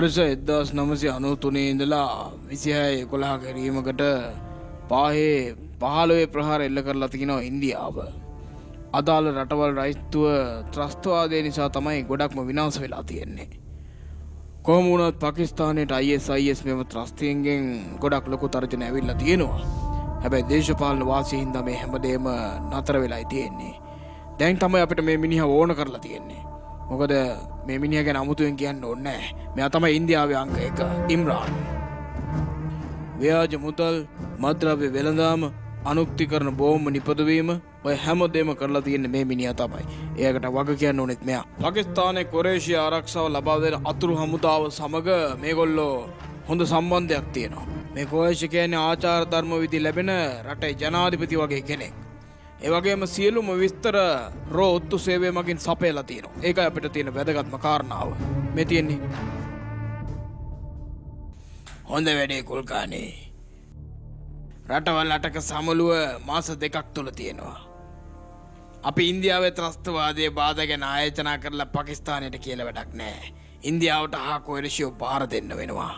वर्ष 1993 ඉඳලා 26/11 ගැරීමකට පහේ ප්‍රහාර එල්ල කරලා තිනවා ඉන්දියාව. අදාළ රටවල් රාජ්‍යත්ව ත්‍රස්තවාදය නිසා තමයි ගොඩක්ම විනාශ වෙලා තියෙන්නේ. කොහොම වුණත් පාකිස්තානයේ ISIS මෙව ත්‍රස්තයෙන්ගෙන් ගොඩක් ලොකු තර්ජන ඇවිල්ලා තියෙනවා. හැබැයි දේශපාලන වාසිය හින්දා මේ හැමදේම නතර වෙලායි තියෙන්නේ. දැන් තමයි අපිට මේ මිනිහව ඕන කරලා තියෙන්නේ. මොකද මේ මිනිහා ගැන අමුතුවෙන් කියන්න ඕනේ නැහැ. මෙයා තමයි ඉන්දියාවේ අංක 1 ඉම්රාන්. ව්‍යාජ මුදල්, මද්ද්‍රව්‍ය වෙළඳාම, අනුක්තිකරණ බෝම්බ නිපදවීම ඔය හැමදේම කරලා තියෙන්නේ මේ මිනිහා තමයි. ඒකට වග කියන්න ඕනෙත් මෙයා. පාකිස්තානයේ කුරේෂියා ආරක්ෂාව ලබා දෙන අතුරු හමුදාව සමග මේගොල්ලෝ හොඳ සම්බන්ධයක් තියෙනවා. මේ කුරේෂි කියන්නේ ආචාර ධර්ම විදි ලැබෙන රටේ ජනාධිපති වගේ කෙනෙක්. ඒ වගේම සියලුම විස්තර රෝත්තු සේවය මගින් සපයලා තියෙනවා. ඒකයි අපිට තියෙන වැදගත්ම කාරණාව. මේ තියෙන්නේ හොඳ වැඩේ කුල්කානේ. රටවල් 8ක සමුළුව මාස 2ක් තුල තියෙනවා. අපි ඉන්දියාවේ ත්‍රස්තවාදයේ බාධා ගැන ආයෝජනා කරලා පාකිස්තානයට කියලා වැඩක් නැහැ. ඉන්දියාවට හා කුරේෂියෝ බාර දෙන්න වෙනවා.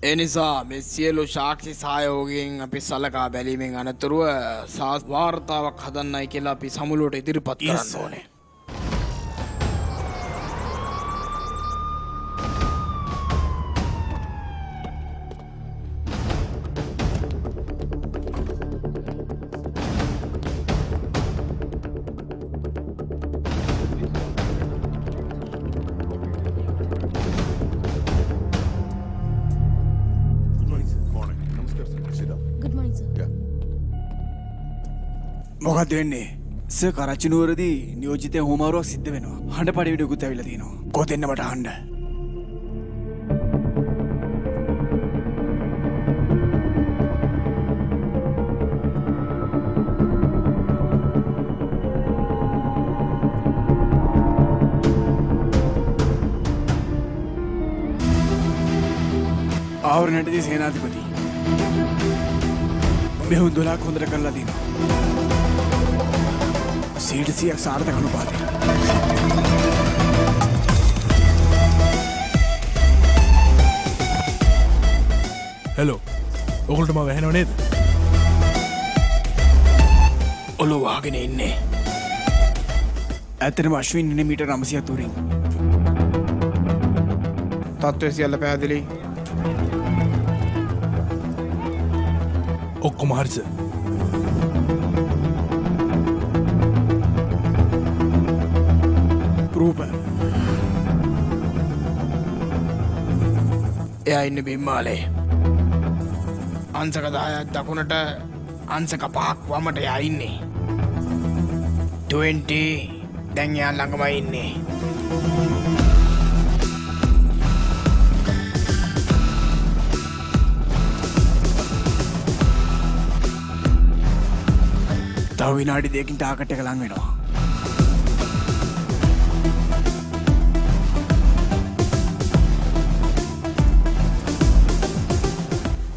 ඒ නිසා මේ සියලු සාක්ෂි සහයෝගයෙන් අපි සලකා බැලීමෙන් අනතුරුව වාර්තාවක් හදන්නයි කියලා අපි සමුළුවට ඉදිරිපත් කරන්න ඕනේ. මොකක්ද වෙන්නේ? සර් කරච්චි නුවරදී නියෝජිතය හොමාරුවක් සිද්ධ වෙනවා. හඬ පරිවිඩකුත් ඇවිල්ලා තියෙනවා. කොතෙන්ද මට අහන්න? ආවරණයේදී සේනාධිපති මෙහුන් 12ක් හොඳට කරලා දිනවා. 100% සාර්ථක අනුපාතය. හෙලෝ. ඔයගොල්ලෝ මම වැහෙනව නේද? ඔලුව වහගෙන ඉන්නේ. ඇත්තටම අශ්වින් ඉන්නේ මීටර් 900ක් දුරින්. තත්ත්වය සියල්ල පැහැදිලි. ඔක්කොම හරි සර්. රූප. එයා ඉන්නේ බිම්මාලේ. අංශක 10ක් දකුණට අංශක 5ක් වමට එයා ඉන්නේ. 20 දැන් එයා ළඟමයි ඉන්නේ. තව විනාඩි 2කින් ටාගට් එක ලං වෙනවා.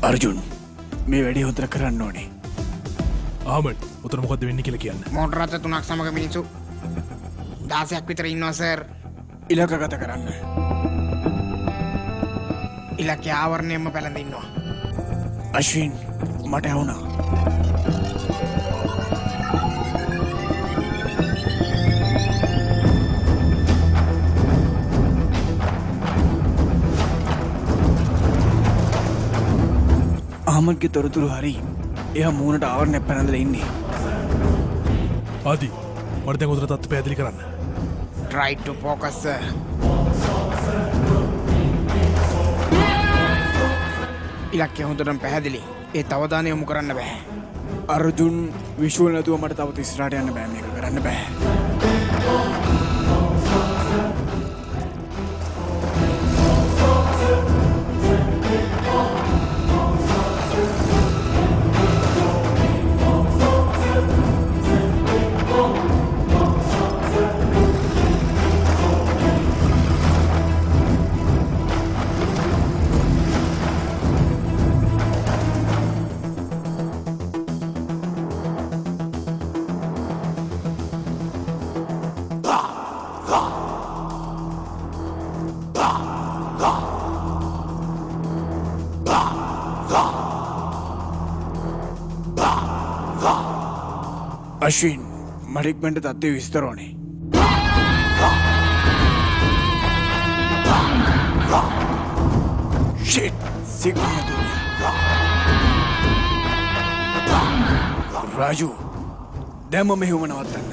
අර්ජුන් මේ වැඩේ හොඳට කරන්න ඕනේ. ආමඩ් උතර මොකද්ද වෙන්නේ කියලා කියන්න. මෝටර රථ 3ක් සමග මිනිස්සු 16ක් විතර ඉන්නවා සර්. ඉලක්කගත කරන්න. ඉලක්කය ආවරණයෙන්ම පැලඳින්නවා. අශ්වින් මට ඇහුණා. අහමඩ්ගේ තොරතුරු හරි. එයා මූණට ආවරණයක් පැනඳලා ඉන්නේ. ආදි මට දැන් උදේට තත්ත්වය පැහැදිලි කරන්න. Try to focus. ඉලක්කය හොඳටම පැහැදිලි. ඒ තවදානෙ යොමු කරන්න බෑ. අර්ජුන් විශ්වල් නැතුව මට තව ඉස්සරහට යන්න බෑ මේක කරන්න බෑ. අශ්වින් මට ඉක්මනට තත්ත්වය විස්තර ඕනේ. ෂිට් සිග්නල් දුන්නා. රාජු දැන් මම මෙහෙම නවත්තන්න.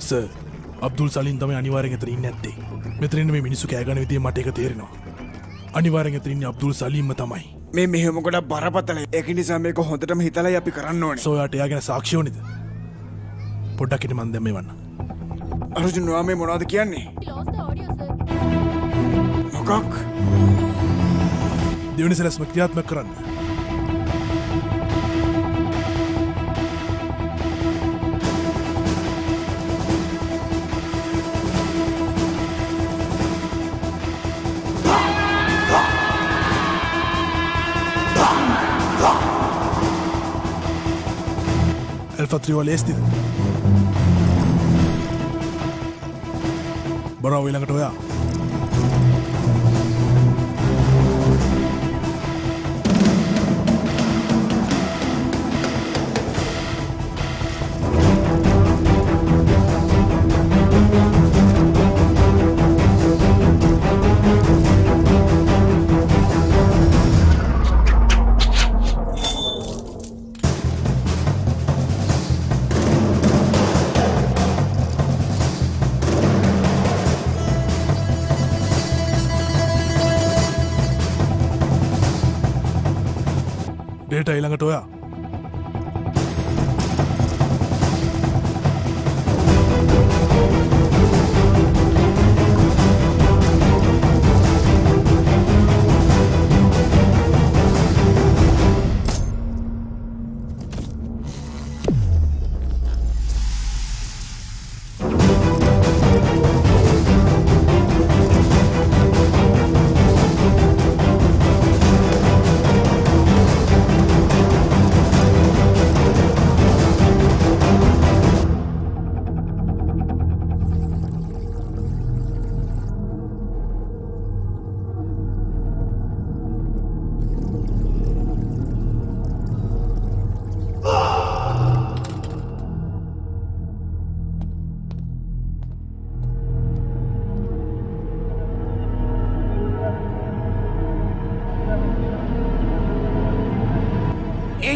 සර් අබ්දුල් සලින් තමයි අනිවාර්යෙන් එතන ඉන්නේ නැත්තේ. මෙතන ඉන්න මේ මිනිස්සු කෑ ගන්න විදිය මට ඒක තේරෙනවා. අනිවාර්යෙන් එතන ඉන්නේ අබ්දුල් සලීම්ම තමයි. මේ මෙහෙම ගොඩක් බරපතල. ඒක නිසා මේක හොඳටම හිතලායි අපි කරන්න ඕනේ. සෝයාට එයා ගැන සාක්ෂි ඕනේද? පොඩ්ඩක් ඉන්න මන් දැන් මේවන්න. අර්ජුන් ඔයා මේ මොනවද කියන්නේ? මොකක්? දෙවෙනි සැලැස්ම ක්‍රියාත්මක කරන්න. Alpha 3 ලේස්තිද? බරාව ඊළඟට ඔයා. ඩේටා ඊළඟට ඔයා.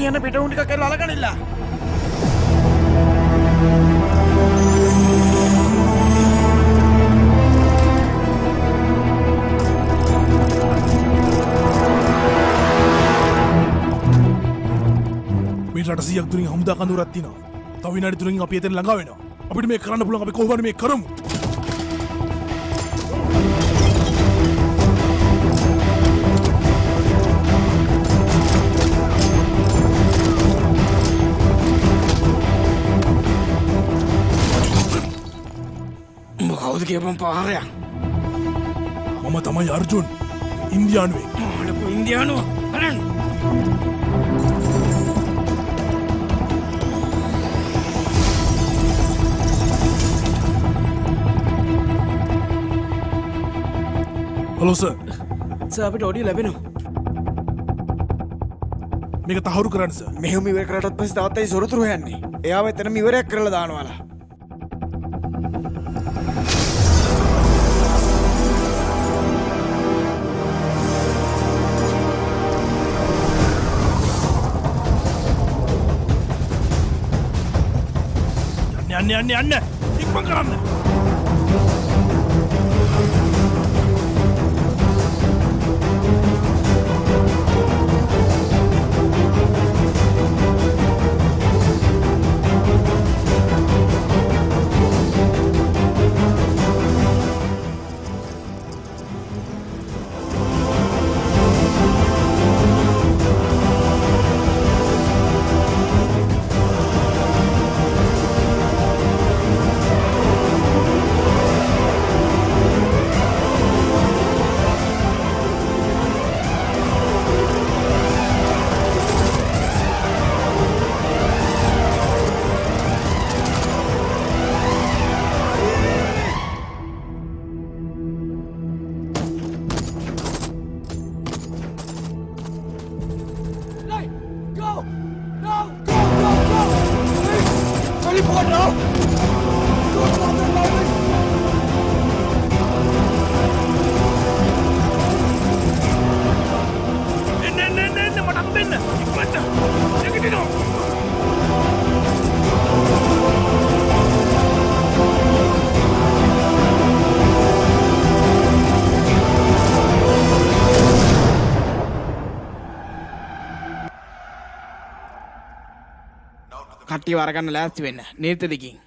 යන පිටවුන් ටික කරලා අලගනින්න. මීටරට 100ක් දුරින් හමුදා කඳුරක් තියෙනවා. තව විනාඩි 3කින් අපි එතන ළඟා වෙනවා. අපිට මේක කරන්න පුළුවන්. අපි කොහොමද මේක කරමු? කවුද කියපන් පාරයක්? මම තමයි අර්ජුන්. ඉන්දියානුවේ. ලොකු ඉන්දියානුව. බලන්න. Hello sir. සර් අපිට ඔඩියෝ ලැබෙනවා. මේක තහවුරු කරන්න සර්. මෙහෙම ඉවර කරාට පස්සේ තාත්තයි සොරතුරු හොයන්නේ. එයාව එතනම ඉවරයක් කරලා දානවාලා. යන්න ඉක්මන් කරන්න. report now. කට්ටිය වරගන්න ලෑස්ති වෙන්න. නීත දිගින්.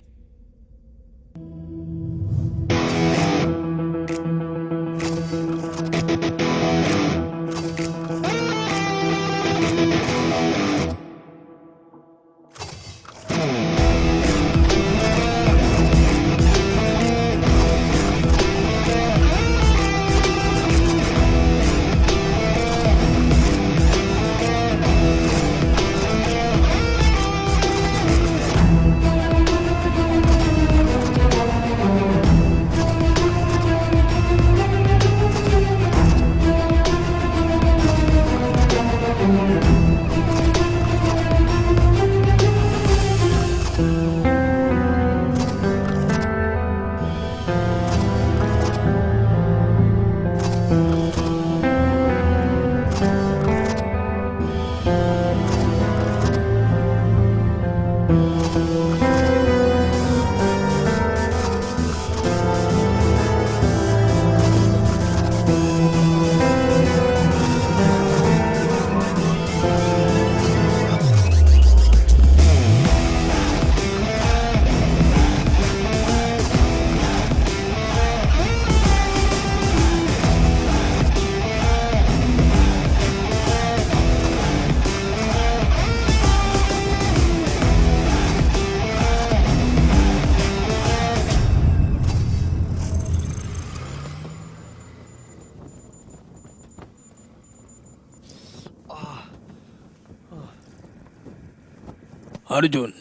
අර්ජුන්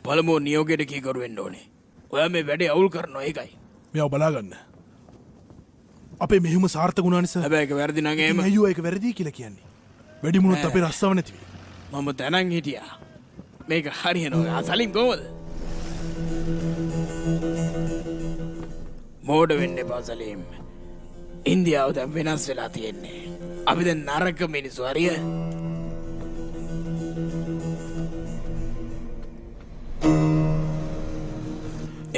පළමුව නියෝගයට කීකරු වෙන්න ඕනේ. ඔයා මේ වැඩේ අවුල් කරනවා ඒකයි. මෙයාව බලාගන්න. අපේ මෙහෙම සාර්ථක වුණා නිසා. හැබැයි ඒක වැරදි නම් එහෙම. අයියෝ ඒක වැරදි කියලා කියන්නේ. වැඩි මුණොත් අපේ රස්සාව නැති වෙයි. මම දැනන් හිටියා. මේක හරියනවා. සලින් කොහොමද? මෝඩ වෙන්න එපා සලීම්. ඉන්දියාව දැන් වෙනස් වෙලා තියෙන්නේ. අපි දැන් නරක මිනිස්සු හරිය.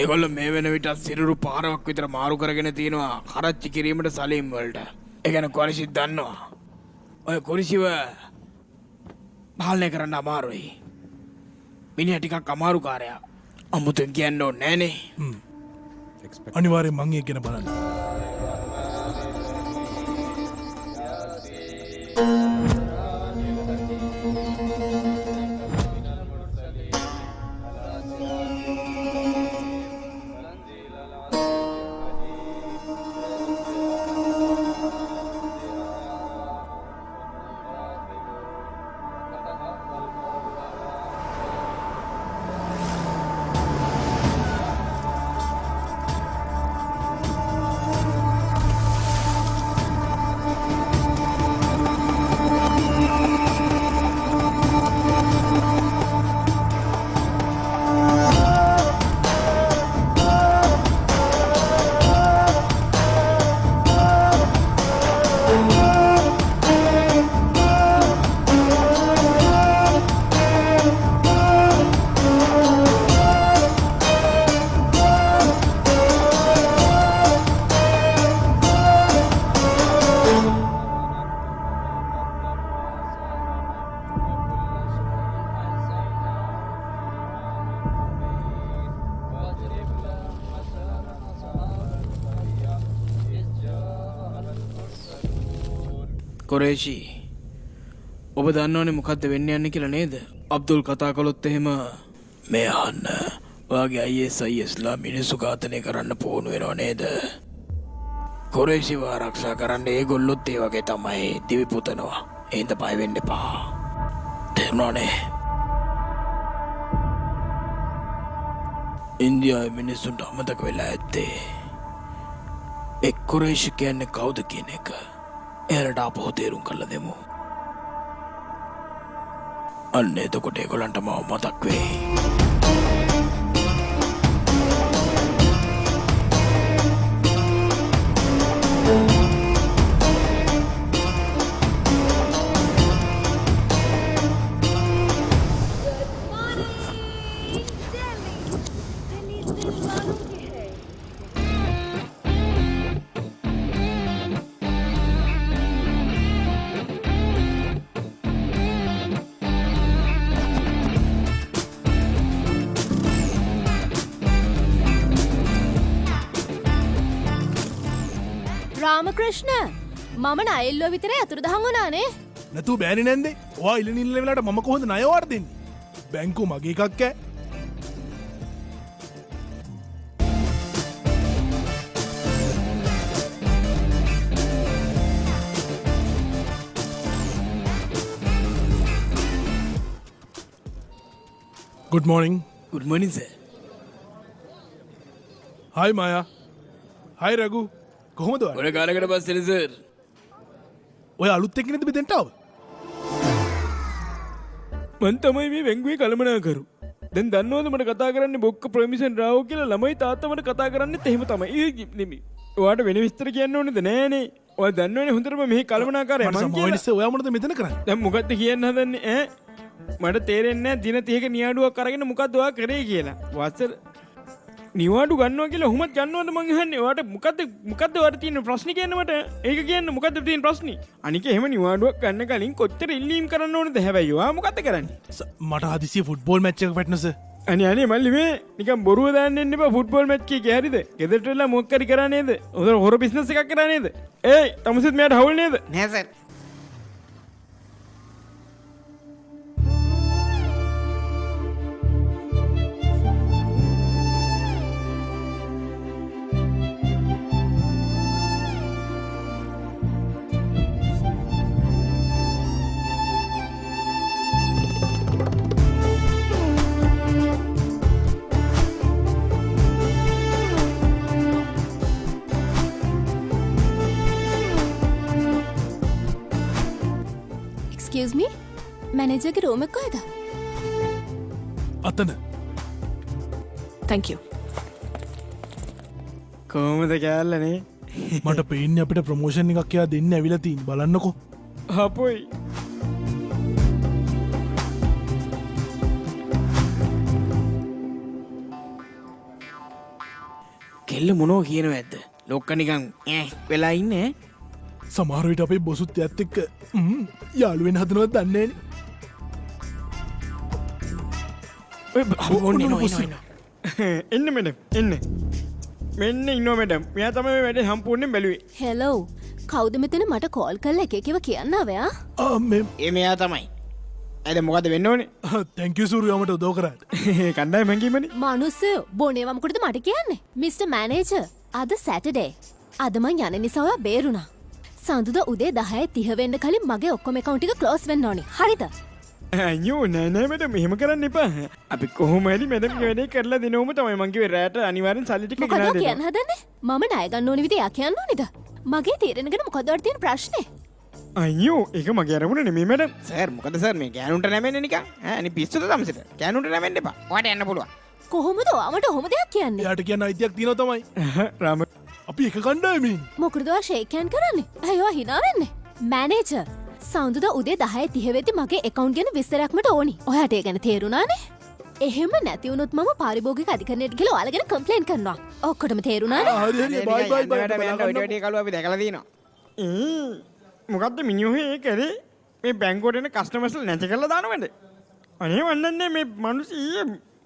ඒගොල්ලෝ මේ වෙන විට සිරුරු පාරක් විතර මාරු කරගෙන තියෙනවා කරච්චි කිරීමට සලීම් වලට. ඒ කියන්නේ කුරිසිත් දන්නවා. ඔය කුරිසිව පාලනය කරන්න අමාරුයි. මිනිහා ටිකක් අමාරු කාර්යයක්. අමුතුවෙන් කියන්න ඕනේ නෑනේ. අනිවාර්යෙන් මං ඒක ගැන බලන්න. කොරේෂි ඔබ දන්නවනේ මොකද්ද වෙන්න යන්නේ කියලා නේද? අබ්දුල් කතා කළොත් එහෙම මේ අහන්න ඔයාගේ ISISලා මිනිස්සු ඝාතනය කරන්න පෝණු වෙනව නේද? කොරේෂිව ආරක්ෂා කරන්න ඒගොල්ලොත් ඒ වගේ තමයි දිවි පුතනවා. එහෙනම් බය වෙන්න එපා. තේරුණානේ? ඉන්දියාවේ මිනිස්සුන්ට අමතක වෙලා ඇත්තේ එක් කොරේෂි කියන්නේ කවුද කියන එක. එයාලට ආපහු තේරුම් කරලා දෙමු. අන්න එතකොට ඒගොල්ලන්ට මම මතක් වෙයි. රාමකෘෂ්ණ මම නයිල්ලෝ විතරේ අතුරුදහන් වුණානේ. නැතු බෑනි නැන්දේ වා ඉල නිල්ල වෙලාට මම කොහොඳ නයවාර් දෙන්නේ බැංකු මගේ එකක් ඈ Good morning. Good morning, sir. Hi Maya. Hi Raghu. කොහොමද ඔයා? ඔය කාලයකට පස්සේ සර්. ඔය අලුත් එක්කෙනෙක්ද මෙතෙන්ට ආව? මං තමයි මේ බැංකුවේ කළමනාකරු. දැන් දන්නවද මට කතා කරන්න බොක්ක ප්‍රොමිෂන් රාව් කියලා ළමයි තාත්තා මට කතා කරන්නේත් එහෙම තමයි. නෙමෙයි. ඔයාට වෙන විස්තර කියන්න ඕනේද නෑනේ. ඔයා දන්නවනේ හොඳටම මෙහි කළමනාකාරය මං කියලා. ඔයා මොනද මෙතන කරන්නේ? දැන් මොකද්ද කියන්න හදන්නේ ඈ? මට තේරෙන්නේ දින 30ක නිවාඩුවක් අරගෙන මොකද්ද ඔයා කරේ කියලා. වසර නිවාඩු ගන්නවා කියලා ඔහොමත් ගන්නවද මං අහන්නේ. ඔයාට මොකද්ද ඔයාට තියෙන ප්‍රශ්නේ කියන්න මට. ඒක කියන්න මොකද්ද තියෙන ප්‍රශ්නේ? අනික එහෙම නිවාඩුවක් ගන්න කලින් කොච්චර ඉල්ලීම් කරන්න ඕනද හැබැයි ඔයා මොකද්ද කරන්නේ? මට හදිසියෙ ෆුට්බෝල් මැච් එකක් වැටෙනස. අනේ මල්ලි මේ නිකන් බොරුව දාන්න එන්න එපා ෆුට්බෝල් මැච් එකේ හරිද? ගෙදරට වෙලා මොකක් කරි කරා නේද? උදේ හොර බිස්නස් එකක් කරා නේද? ඒයි තමුසෙත් මෙයාට හවුල් නේද? නෑ සර්. Excuse me? මැනේජර්ගේ රූම් එක කොහෙද? අතන. Thank you. කොහොමද කෑල්ලනේ? මට පේන්නේ අපිට ප්‍රොමෝෂන් එකක් එයා දෙන්න ඇවිල්ලා තියෙන බලන්නකෝ. හපොයි. කෙල්ල මොනෝ කියනව ඇද්ද? ලොක්ක නිකන් වෙලා ඉන්නේ. සමහර විට අපේ බොසුත් එක්ක යාළු වෙන්න හදනවද දන්නේ නැහැ. එන්න මැඩම් එන්න. මෙන්න ඉන්නවා මැඩම්. මෙයා තමයි මේ වැඩේ සම්පූර්ණයෙන් බැලුවේ. හෙලෝ කවුද මෙතන මට කෝල් කරලා එක එකව කියන්න ආවයා? ඒ මෙයා තමයි. ඇයි දැන් මොකද වෙන්න ඕනේ? thank you සූර්ය මට උදව් කරාට. කණ්ඩායම හැංගීමනේ. මනුස්සයෝ බොනේවා මොකටද මට කියන්නේ? මිස්ටර් මැනේජර් අද සැටර්ඩේ. අද මං යන නිසා ඔයා බේරුණා. සඳුදා උදේ 10:30 වෙන්න කලින් මගේ ඔක්කොම account එක close වෙන්න ඕනි. හරිද? අයියෝ නෑ නෑ මැඩම් මෙහෙම කරන්න එපා. අපි කොහොම හරි මැඩම්ගේ වැඩේ කරලා දෙනවම තමයි මං කිව්වේ රැට අනිවාර්යෙන් සල්ලි ටික ගෙනලා මොකද දෙන්න. කියන්න හදන්නේ? මම ණය ගන්න ඕනි විදිහ යා කියන්න ඕනිද? මගේ තීරණ ගැන මොකද වඩ තියෙන ප්‍රශ්නේ? අයියෝ ඒක මගේ අරමුණ නෙමෙයි මැඩම්. සර් මොකද සර් මේ ගෑනුන්ට නැමෙන්නේ නිකන්? ඈ අනි පිස්සුද තමසිට? ගෑනුන්ට නැමෙන්න එපා. ඔයාට යන්න පුළුවන්. කොහොමද ඔයාමට ඔහොම දෙයක් කියන්නේ? එයාට කියන්න අයිතියක් තියෙනවා තමයි. රාම අපි එක කණ්ඩායමින්. මොකද ඔයා ෂේක් හෑන්ඩ් කරන්නේ? අයියෝ hina වෙන්නේ. මැනේජර් සඳුදා උදේ 10:30 වෙද්දි මගේ account ගැන විස්තරයක් මට ඕනි. ඔයාට ඒ ගැන තේරුණානේ? එහෙම නැති වුණොත් මම පාරිභෝගික අධිකරණයට ගිහලා ඔයාලා ගැන කම්ප්ලේන්ට් කරනවා. ඔක්කොටම තේරුණානේ? හරි හරි බයි බයි බයි. වැඩේ කළුව අපි දැකලා තියෙනවා. මොකද්ද මිනිහෝ ඒ කරේ? මේ බැංකුවට එන කස්ටමර්ස්ලා නැති කරලා දානවද? අනේ වන්නන්නේ මේ මිනිස්සු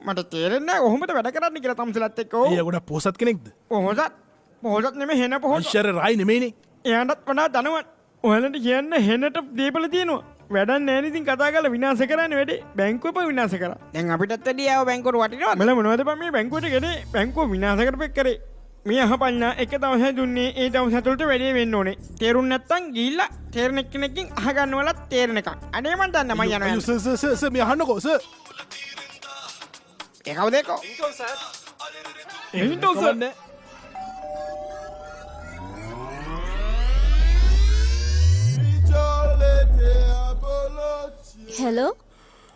මට තේරෙන්නේ නැහැ කොහොමද වැඩ කරන්නේ කියලා තමුසලත් එක්ක. එයා ගොඩක් පොසත් කෙනෙක්ද? පොහොසත් නෙමෙයි හෙන පොහොසත්. අයිෂර් රායි නෙමෙයිනේ. එයාටත් වඩා ධනවත්. ඔයාලට කියන්න හෙනට දීපල තියෙනවා. වැඩක් නැහැ නේ ඉතින් කතා කරලා විනාශ කරන්නේ වැඩේ. බැංකුවම විනාශ කරා. දැන් අපිටත් වැඩි ආව බැංකුවට වටිනවද? මල මොනවද බං මේ බැංකුවට ගෙනේ බැංකුව විනාශ කරපෙක් කරේ. මේ අහපල්ලා එක දවසක් දුන්නේ ඒ දවස් ඇතුළත වැඩේ වෙන්න ඕනේ. තේරුම් නැත්තම් ගිහිල්ලා තේරෙන කෙනෙක්ගෙන් අහගන්නවලත් තේරෙනකම්. අනේ මන් දන්න මම යනවා. සර් මේ අහන්නකෝ සර්. ඒ කවුද ඒක? එහින්ටෝ සර්. හෙලෝ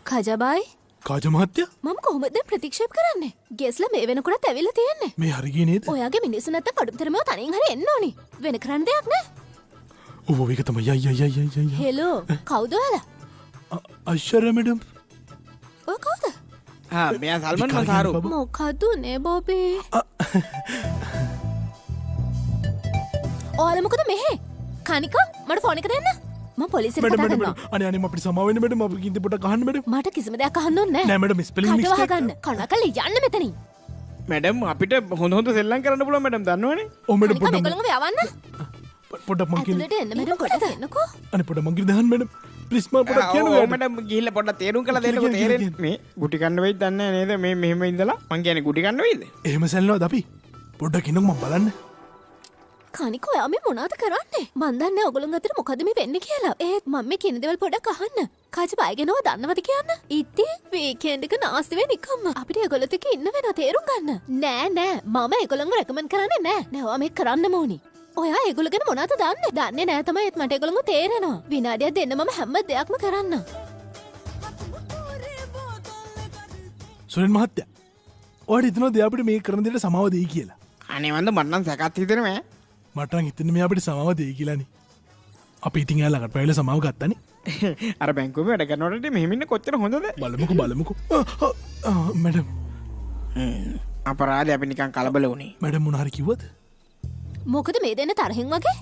කජබයි කාජ මහත්තයා මම කොහොමද දැන් ප්‍රතික්ෂේප කරන්නේ? ගෙස්ලා මේ වෙනකොටත් ඇවිල්ලා තියෙන්නේ. මේ හරි ගියේ නේද? ඔයාගේ මිනිස්සු නැත්තම් කඩුතරම තනින් හරි එන්න ඕනි. වෙන කරන්න දෙයක් නැහැ. ඔව් ඒක තමයි. යයි. හෙලෝ කවුද ඔයාලා? අයිෂර් මැඩම්. ඔය කවුද? මෙයා සල්මන් මසාරු. මොකද නේ බොබී? ඔයාලා මොකද මෙහෙ? කනිකා මට ෆෝන් එක දෙන්න. මම පොලිසියට කතා කරනවා. අනේ අපිට සමාව වෙන්න මැඩම්. අපි කින්ද පොඩක් අහන්න මැඩම්. මට කිසිම දෙයක් අහන්න ඕනේ නැහැ. නෑ මැඩම් ස්පෙලිං මිස්ටේක්. කඩව ගන්න. කනකල යන්න මෙතනින්. මැඩම් අපිට හොඳ සෙල්ලම් කරන්න පුළුවන් මැඩම් දන්නවනේ. ඔව් මැඩම් කනිකා පොඩ්ඩක්. මේගොල්ලෝ යවන්න. පොඩක් මං කියන්නේ ඇතුළට එන්න මැඩම් පොඩ්ඩක් එන්නකෝ. අනේ පොඩක් මං කියන්නේ දහන් මැඩම් ප්ලීස් මම පොඩක් කියන්න ඔයාලට. මට ගිහිල්ලා පොඩ්ඩක් තේරුම් කරලා දෙන්නකෝ. තේරෙන්නේ මේ ගුටි කන්න වෙයිද දන්නේ නේද? මේ මෙහෙම ඉඳලා මං කියන්නේ ගුටි කන්න වෙයිද? එහෙම සැලනවද අපි? පොඩ්ඩක් ඉන්නකෝ මම බලන්න. කනික ඔයා මේ මොනවද කරන්නේ? මන් දන්නේ ඔයගොල්ලන් අතර මොකද මේ වෙන්නේ කියලා. ඒත් මම මේ කියන දේවල් පොඩ්ඩක් අහන්න. කාචි බයගෙනව දන්නවද කියන්න? ඉතින් වීකෙන්ඩ් එක නාස්ති වෙන්නේ නිකම්ම. අපිට ඒගොල්ලොත් එක්ක ඉන්න වෙනවා තේරුම් ගන්න. නෑ මම ඒගොල්ලන්ව රෙකමන්ඩ් කරන්නේ නෑ. නෑ ඔයා මේක කරන්නම ඕනි. ඔයා ඒගොල්ලෝ ගැන මොනවද දන්නේ? දන්නේ නෑ තමයි ඒත් මට ඒගොල්ලන්ව තේරෙනවා. විනාඩියක් දෙන්න මම හැම දෙයක්ම කරන්න. සුරෙන් මහත්තයා ඔයාට හිතනවද එයා අපිට මේ කරන දේට සමාව දෙයි කියලා? අනේ වන්ද මට නම් සැකත් හිතෙනවා. මට නම් හිතෙන්නේ මෙයා අපිට සමාව දෙයි කියලානේ. අපි ඉතින් එයා ළඟට පැවිලා සමාව ගත්තානේ. අර බැංකුවේ වැඩ කරනකොට මෙහෙම ඉන්න කොච්චර හොඳද? බලමුකෝ. මැඩම් අපරාධය අපි නිකන් කලබල වුණේ. මැඩම් මොන හරි කිව්වද? මොකද මේ දෙන්න තරහින් වගේ?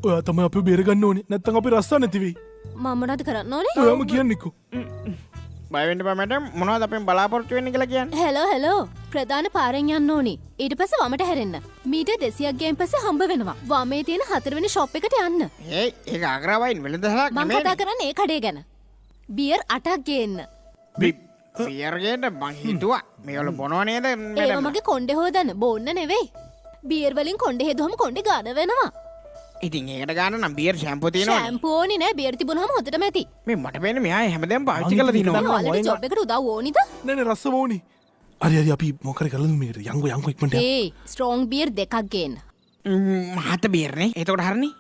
ඔයා තමයි අපිව බේරගන්න ඕනේ. නැත්තම් අපි රස්සා නැති වෙයි. මම මොනවද කරන්න ඕනේ? ඔයාම කියන්නේකෝ. බය වෙන්න එපා මැඩම්. මොනවද අපෙන් බලාපොරොත්තු වෙන්නේ කියලා කියන්නේ? හෙලෝ ප්‍රධාන පාරෙන් යන්න ඕනි. ඊට පස්සේ වමට හැරෙන්න. මීටර් 200ක් ගියන් පස්සේ හම්බ වෙනවා. වමේ තියෙන 4 වෙනි ෂොප් එකට යන්න. ඒක ආග්‍රාවයින් වෙළඳසලක් මම කතා කරන්නේ ඒ කඩේ ගැන. බියර් 8ක් ගේන්න. බියර් ගේන්න මං හිතුවා මේවල බොනවා නේද? ඒක මගේ කොණ්ඩේ හොදන්න බොන්න නෙවෙයි. බියර් වලින් කොණ්ඩේ හදුවම කොණ්ඩේ ගාන වෙනවා. ඉතින් ඒකට ගන්න නම් බියර් ෂැම්පූ තියෙනවනේ. ෂැම්පූ ඕනි නෑ බියර් තිබුණාම හොදටම ඇති. මේ මට පේන්නේ මෙහා හැමදේම පාවිච්චි කරලා තිනවා. මම ඔයාලගේ ජොබ් එකට උදව් ඕනිද? නෑ රස්සම ඕනේ. හරි අපි මොකද කරලා දුන්නු මේකට යංගෝ ඉක්මනට. ඒ ස්ට්‍රෝංగ్ බියර් දෙකක් ගේන්න. මහත බියර්නේ. එතකොට හරිනේ.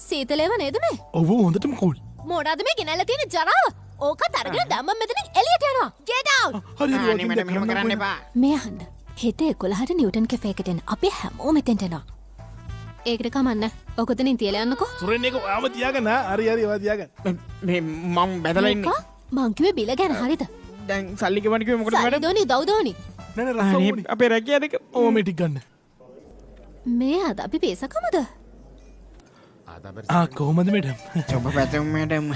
සීතලේව නේද මේ? ඔව් හොඳටම කූල්. මොඩාද මේ ගෙනල්ලා තියෙන ජරාව? ඕකත් අරගෙන දැම්මම මෙතනින් එළියට යනවා. get out. හරි අනේ මට මෙහෙම කරන්න එපා. මේ අහන්න. හෙට 11ට නිව්ටන් කැෆේ එකට එන්න. අපි හැමෝම මෙතෙන්ට එනවා. ඒකට කමන්න. ඔක උතනින් තියලා යන්නකෝ. සුරෙන් එක ඔයාම තියාගන්න. හරි ඔයා තියාගන්න. මේ මම බැදලා ඉන්නේ. මං කිව්වේ බිල ගැන හරිද? දැන් සල්ලි ගෙවන්න කිව්වේ මොකටද සල්ලි මැඩම්? දෝනි උදව් දෝනි. නෑ රස්සම ඕනේ. අපේ රැකියා දෙක ඕ මේ ටික ගන්න. මේ අද අපි පේසකමද? කොහොමද මැඩම්? ඔබ පැතුම් මැඩම්.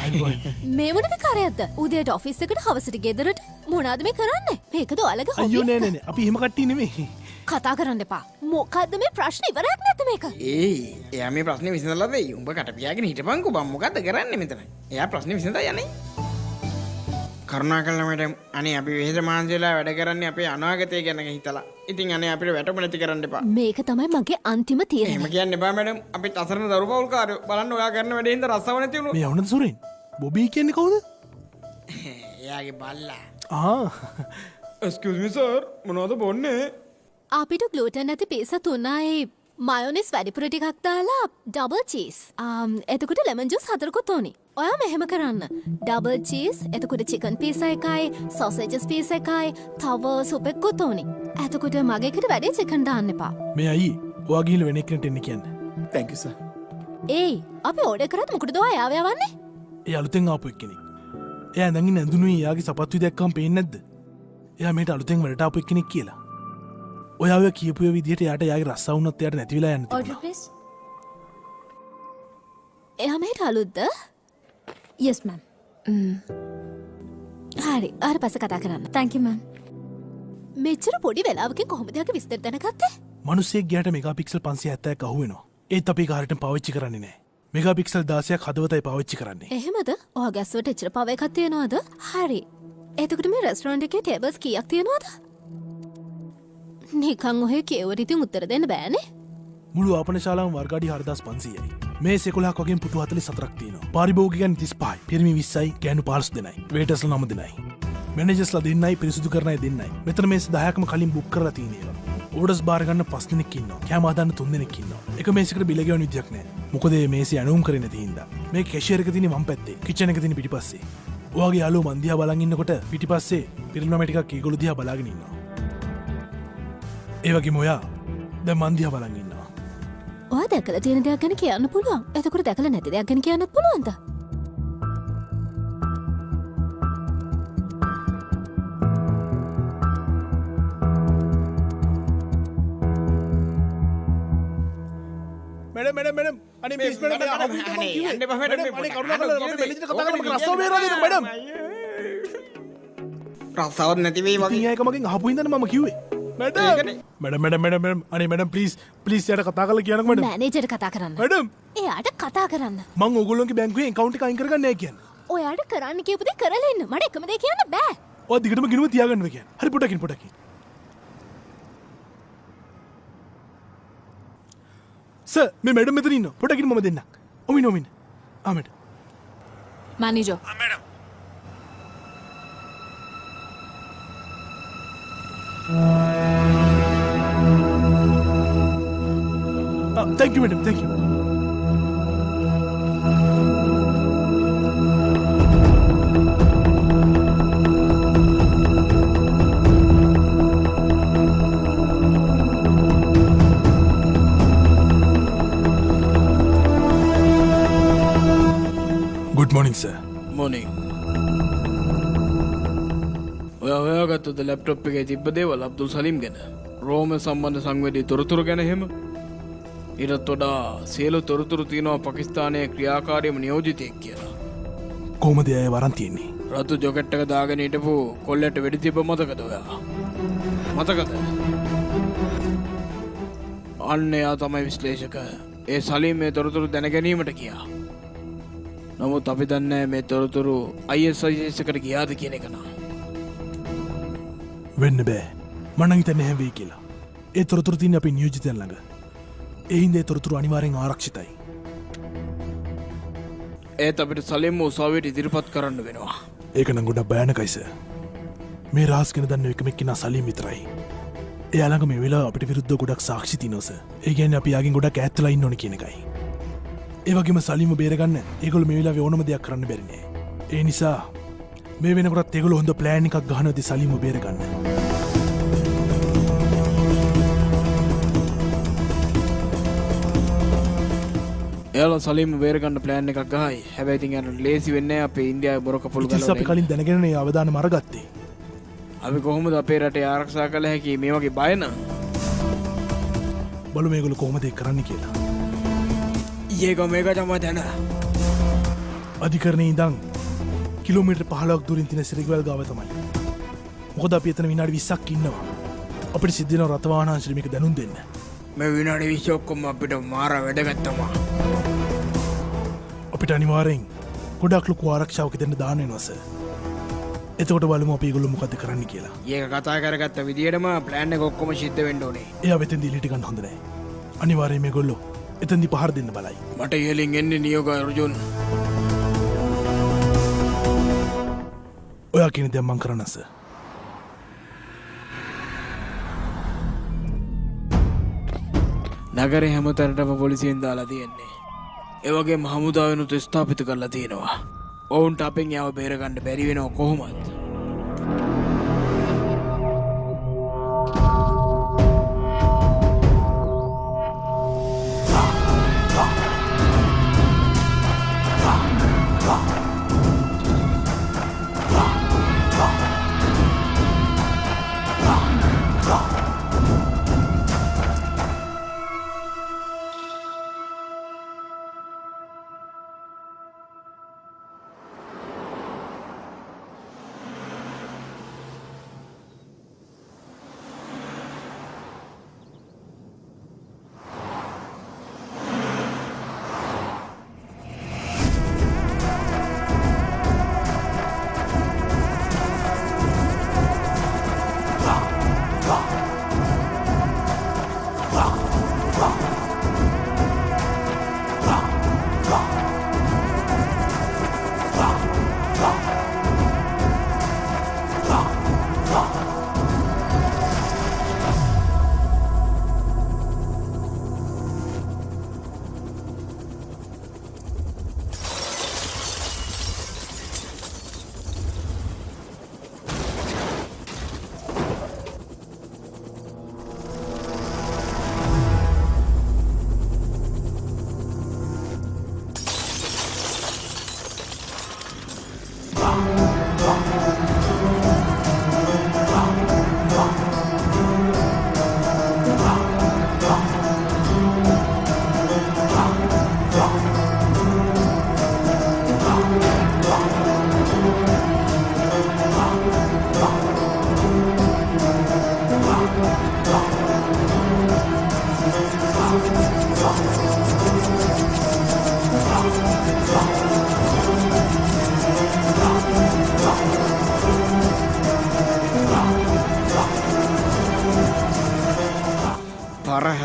මේ මොනද කරයක්ද? උදේට ඔෆිස් එකට හවසට ගෙදරට මොනවද මේ කරන්නේ? මේකද ඔයාලගේ අයියෝ හොබි? නෑ අපි එහෙම කට්ටිය නෙමෙයි. කතා කරන්න එපා. මොකද්ද මේ ප්‍රශ්න ඉවරයක් නැද්ද මේක? එයා මේ ප්‍රශ්නේ විසඳලා දෙයි. උඹ කට පියාගෙන හිටපන්කෝ බම් මොකද්ද කරන්නේ මෙතන? එයා ප්‍රශ්නේ විසඳලා යන්නේ. කරුණාකරලා මැඩම් අනේ අපි වෙහෙස මාන්සියලා වැඩ කරන්නේ අපේ අනාගතය ගැන හිතලා. ඉතින් අනේ අපිට වැටුම නැති කරන්න එපා. මේක තමයි මගේ අන්තිම එහෙම තීරණය. කියන්න එපා මැඩම්. අපිත් අසරණ දරු පවුල්කාරයෝ. බලන්න ඔයා කරන වැඩේ හින්දා රස්සාව නැති වුණොත්. මේ යවුනද සුරෙන්? බොබී කියන්නේ කවුද? එයාගේ බල්ලා. excuse me sir මොනවද බොන්නේ? අපිට ග්ලූටන් නැති පීස 3යි මයොනිස් වැඩිපුර ටිකක් දාලා ඩබල් චීස්. එතකොට ලෙමන් ජූස් 4කුත් ඕනි. ඔයා මෙහෙම කරන්න. ඩබල් චීස්, එතකොට චිකන් පීස එකයි, සොසේජස් පීස එකයි, තව සුප් එකකුත් ඕනි. එතකොට මගේ එකට වැඩි චිකන් දාන්න එපා. මේ අයියේ ඔයා ගිහින් වෙන එක්කෙනෙක්ට එන්න කියන්න. thank you sir. ඒයි අපි ඕඩර් කරත් මොකටද ඔයා යාව යවන්නේ? ඒ අලුතෙන් ආපු එක්කෙනෙක්. එයා නැගින් ඇඳුනුයි එයාගේ සපත්තු දැක්කම පේන්නේ නැද්ද? එයා මේට අලුතෙන් වැඩට ආපු එක්කෙනෙක් කියලා. ඔයාව කියපු විදිහට එයාට එයාගේ රස්සා වුණත් එයාට නැති වෙලා යන්න ඕඩර් තිබුණා. ප්ලීස්. එයා මේට අලුත්ද? Yes, ma'am. හරි අර පස්සේ කතා කරන්න. Thank you, ma'am. මෙච්චර පොඩි වෙලාවකින් කොහොමද යාගේ විස්තර දැනගත්තේ? මිනිස්සෙක් ගියට මෙගාපික්සල් 570ක් අහුවෙනවා. ඒත් අපි කාරට පාවිච්චි කරන්නේ නැහැ. මෙගාපික්සල් 16ක් හදවතයි පාවිච්චි කරන්නේ. එහෙමද? ඔයා ගැස්සුවට එච්චර පව එකක් තියනවද? හරි. එතකොට මේ රෙස්ටොරන්ට් එකේ ටේබල්ස් කීයක් තියනවද? නිකන් ඔහෙ කියවට ඉතින් උත්තර දෙන්න බෑනේ. මුළු ආපනශාලාව වර්ගාඩි 4500යි. මේ 11ක් වගේ පුටු 44ක් තියෙනවා. පාරිභෝගිකයන් 35යි. පිරිමි 20යි, ගෑනු 15 දෙනයි. වේටර්ස්ලා 9 දෙනයි. මැනේජර්ස්ලා දෙන්නයි, පිරිසිදු කරන අය දෙන්නයි. මෙතන මේස් 10ක්ම කලින් බුක් කරලා තියෙනවා. ඕඩර්ස් බාර ගන්න 5 දෙනෙක් ඉන්නවා. කෑම හදන්න 3 දෙනෙක් ඉන්නවා. එක මේසයකට බිල ගෙවන්න විදියක් නැහැ. මොකද මේ මේසෙ අනුම් කරේ නැති හින්දා. මේ කැෂියර් එක තියෙන්නේ වම් පැත්තේ. කිචන් එක තියෙන්නේ පිටිපස්සේ. ඔයාගේ යාළුවෝ මන් දිහා බලන් ඉන්නකොට පිටිපස්සේ පිරිනමයි ටිකක් ඒගොල්ලෝ දිහා බලාගෙන ඉන්නවා. ඒ වගේම ඔයා දැන් මන් දිහා බලන් ඉන්නවා. ඔයා දැකලා තියෙන දෙයක් ගැන කියන්න පුළුවන්. එතකොට දැකලා නැති දෙයක් ගැන කියන්නත් පුළුවන්ද? මැඩම් අනේ ප්ලීස් මැඩම් අනේ යන්න එපා මැඩම්. අනේ කරුණාකරලා අපි මෙලින්ට කතා කරලා මගේ රස්සාව බේරලා දෙන්න මැඩම්. රස්සාවක් නැති වෙයි වගේ. ඉතින් ඒක මගෙන් අහපු හින්දානේ මම කිව්වේ. මැඩම් අනේ මැඩම් ප්ලිස් යට කතා කල කියනක මට මැනේජර් කතා කරන්න. මැඩම් එයාට කතා කරන්න. මං ඔගොල්ලොන්ගේ බැංකුවේ account එක අයින් කරගන්න නෑ කියන්නේ. ඔයාට කරන්න කියපු දේ කරලා ඉන්න. මට එකම දේ කියන්න බෑ. ඔය දිගටම ගිනුම තියාගන්න කියන්නේ. හරි පොඩකින්. සර් මේ මැඩම් මෙතන ඉන්නවා. පොඩකින් මම දෙන්නම්. ඔමින්. ආ madam. Manager. Madam. Thank you, madam. Thank you. Good morning, sir. මොනේ ඔය හොයාගත්තද ලැප්ටොප් එකේ තිබ්බ දේවල් අබ්දුල් සලීම් ගැන රෝම සම්බන්ධ සංවේදී තොරතුරු ගැන එහෙම ඊටත් වඩා සියලු තොරතුරු තියෙනවා පාකිස්තානයේ ක්‍රියාකාරීම නියෝජිතයෙක් කියලා. කොහොමද අය වරන් තියන්නේ? රතු ජොකට් එක දාගෙන හිටපු කොල්ලට වෙඩි තිබ්බ මතකද ඔයා? මතකද? අන්න එයා තමයි විශ්ලේෂක. ඒ සලීම් මේ තොරතුරු දැන ගැනීමට ගියා. නමුත් අපි දන්නේ මේ තොරතුරු ISIS එකට ගියාද කියන එක නා. වෙන්න බෑ. මං හිතන්නේ හැම වෙයි කියලා. ඒ තොරතුරු තියෙන්නේ අපේ නියෝජිතයන් ළඟ. ඒ හින්දා ඒ තොරතුරු අනිවාර්යෙන් ආරක්ෂිතයි. ඒත් අපිට සලීම් උසාවියට ඉදිරිපත් කරන්න වෙනවා. ඒක නම් ගොඩක් භයානකයි සර්. මේ රහස් ගැන දන්න එකම එක්කෙනා සලීම් විතරයි. එයා ළඟ මේ වෙලාව අපිට විරුද්ධව ගොඩක් සාක්ෂි තියෙනවා සර්. ඒ කියන්නේ අපි යාගෙන් ගොඩක් ඈත් වෙලා ඉන්න ඕනේ කියන එකයි. ඒ වගේම සලීම්ව බේරගන්න ඒගොල්ලෝ මේ වෙලාවේ ඕනම දෙයක් කරන්න බැරි නෑ. ඒ නිසා මේ වෙනකොටත් ඒගොල්ලෝ හොඳ ප්ලෑන් එකක් ගහනවාදී සලීම්ව බේරගන්න. එයාලා සලීම් බේරගන්න ප්ලෑන් එකක් ගහයි. හැබැයි ඉතින් යාට ලේසි වෙන්නේ නැහැ අපේ ඉන්දියාවේ බොර කපුල් ඉතින් අපි කලින් දැනගෙන මේ අවදානම අරගත්තේ. අපි කොහොමද අපේ රටේ ආරක්ෂා කළ හැකි මේ වගේ බය නම්? බලමු මේගොල්ලෝ කොහොමද ඒක කරන්නේ කියලා. මේක තමයි දැන. අධිකරණයේ ඉඳන් කිලෝමීටර් 15ක් දුරින් තියෙන සිරිගවල් ගාව තමයි. මොකද අපි එතන විනාඩි 20ක් ඉන්නවා. අපිට සිද්ධ වෙන රත වාහනාංශෙ මේක දැනුම් දෙන්න. මේ විනාඩි 20 ඔක්කොම අපිට මාර වැඩගත් තමයි. අපිට අනිවාර්යෙන් ගොඩක් ලොකු ආරක්ෂාවක් දෙන්න දාන්න වෙනවා සර්. එතකොට බලමු අපි ඒගොල්ලෝ මොකද්ද කරන්න කියලා. ඒක කතා කරගත්ත විදියටම ප්ලෑන් එක ඔක්කොම සිද්ධ වෙන්න ඕනේ. එයා වෙතෙන්දී ලිට ගන්න හොඳ නැහැ. අනිවාර්යයෙන් මේගොල්ලෝ එතෙන්දී පහර දෙන්න බලයි. මට ඉහලින් එන්නේ නියෝග අර්ජුන්. ඔයා කියන දේ මම කරන්න සර්. නගරේ හැමතැනටම පොලිසියෙන් දාලා තියෙන්නේ. ඒ වගේම හමුදාවෙනුත් ස්ථාපිත කරලා තියෙනවා. ඔවුන්ට අපෙන් යාව බේරගන්න බැරි වෙනව කොහොමද?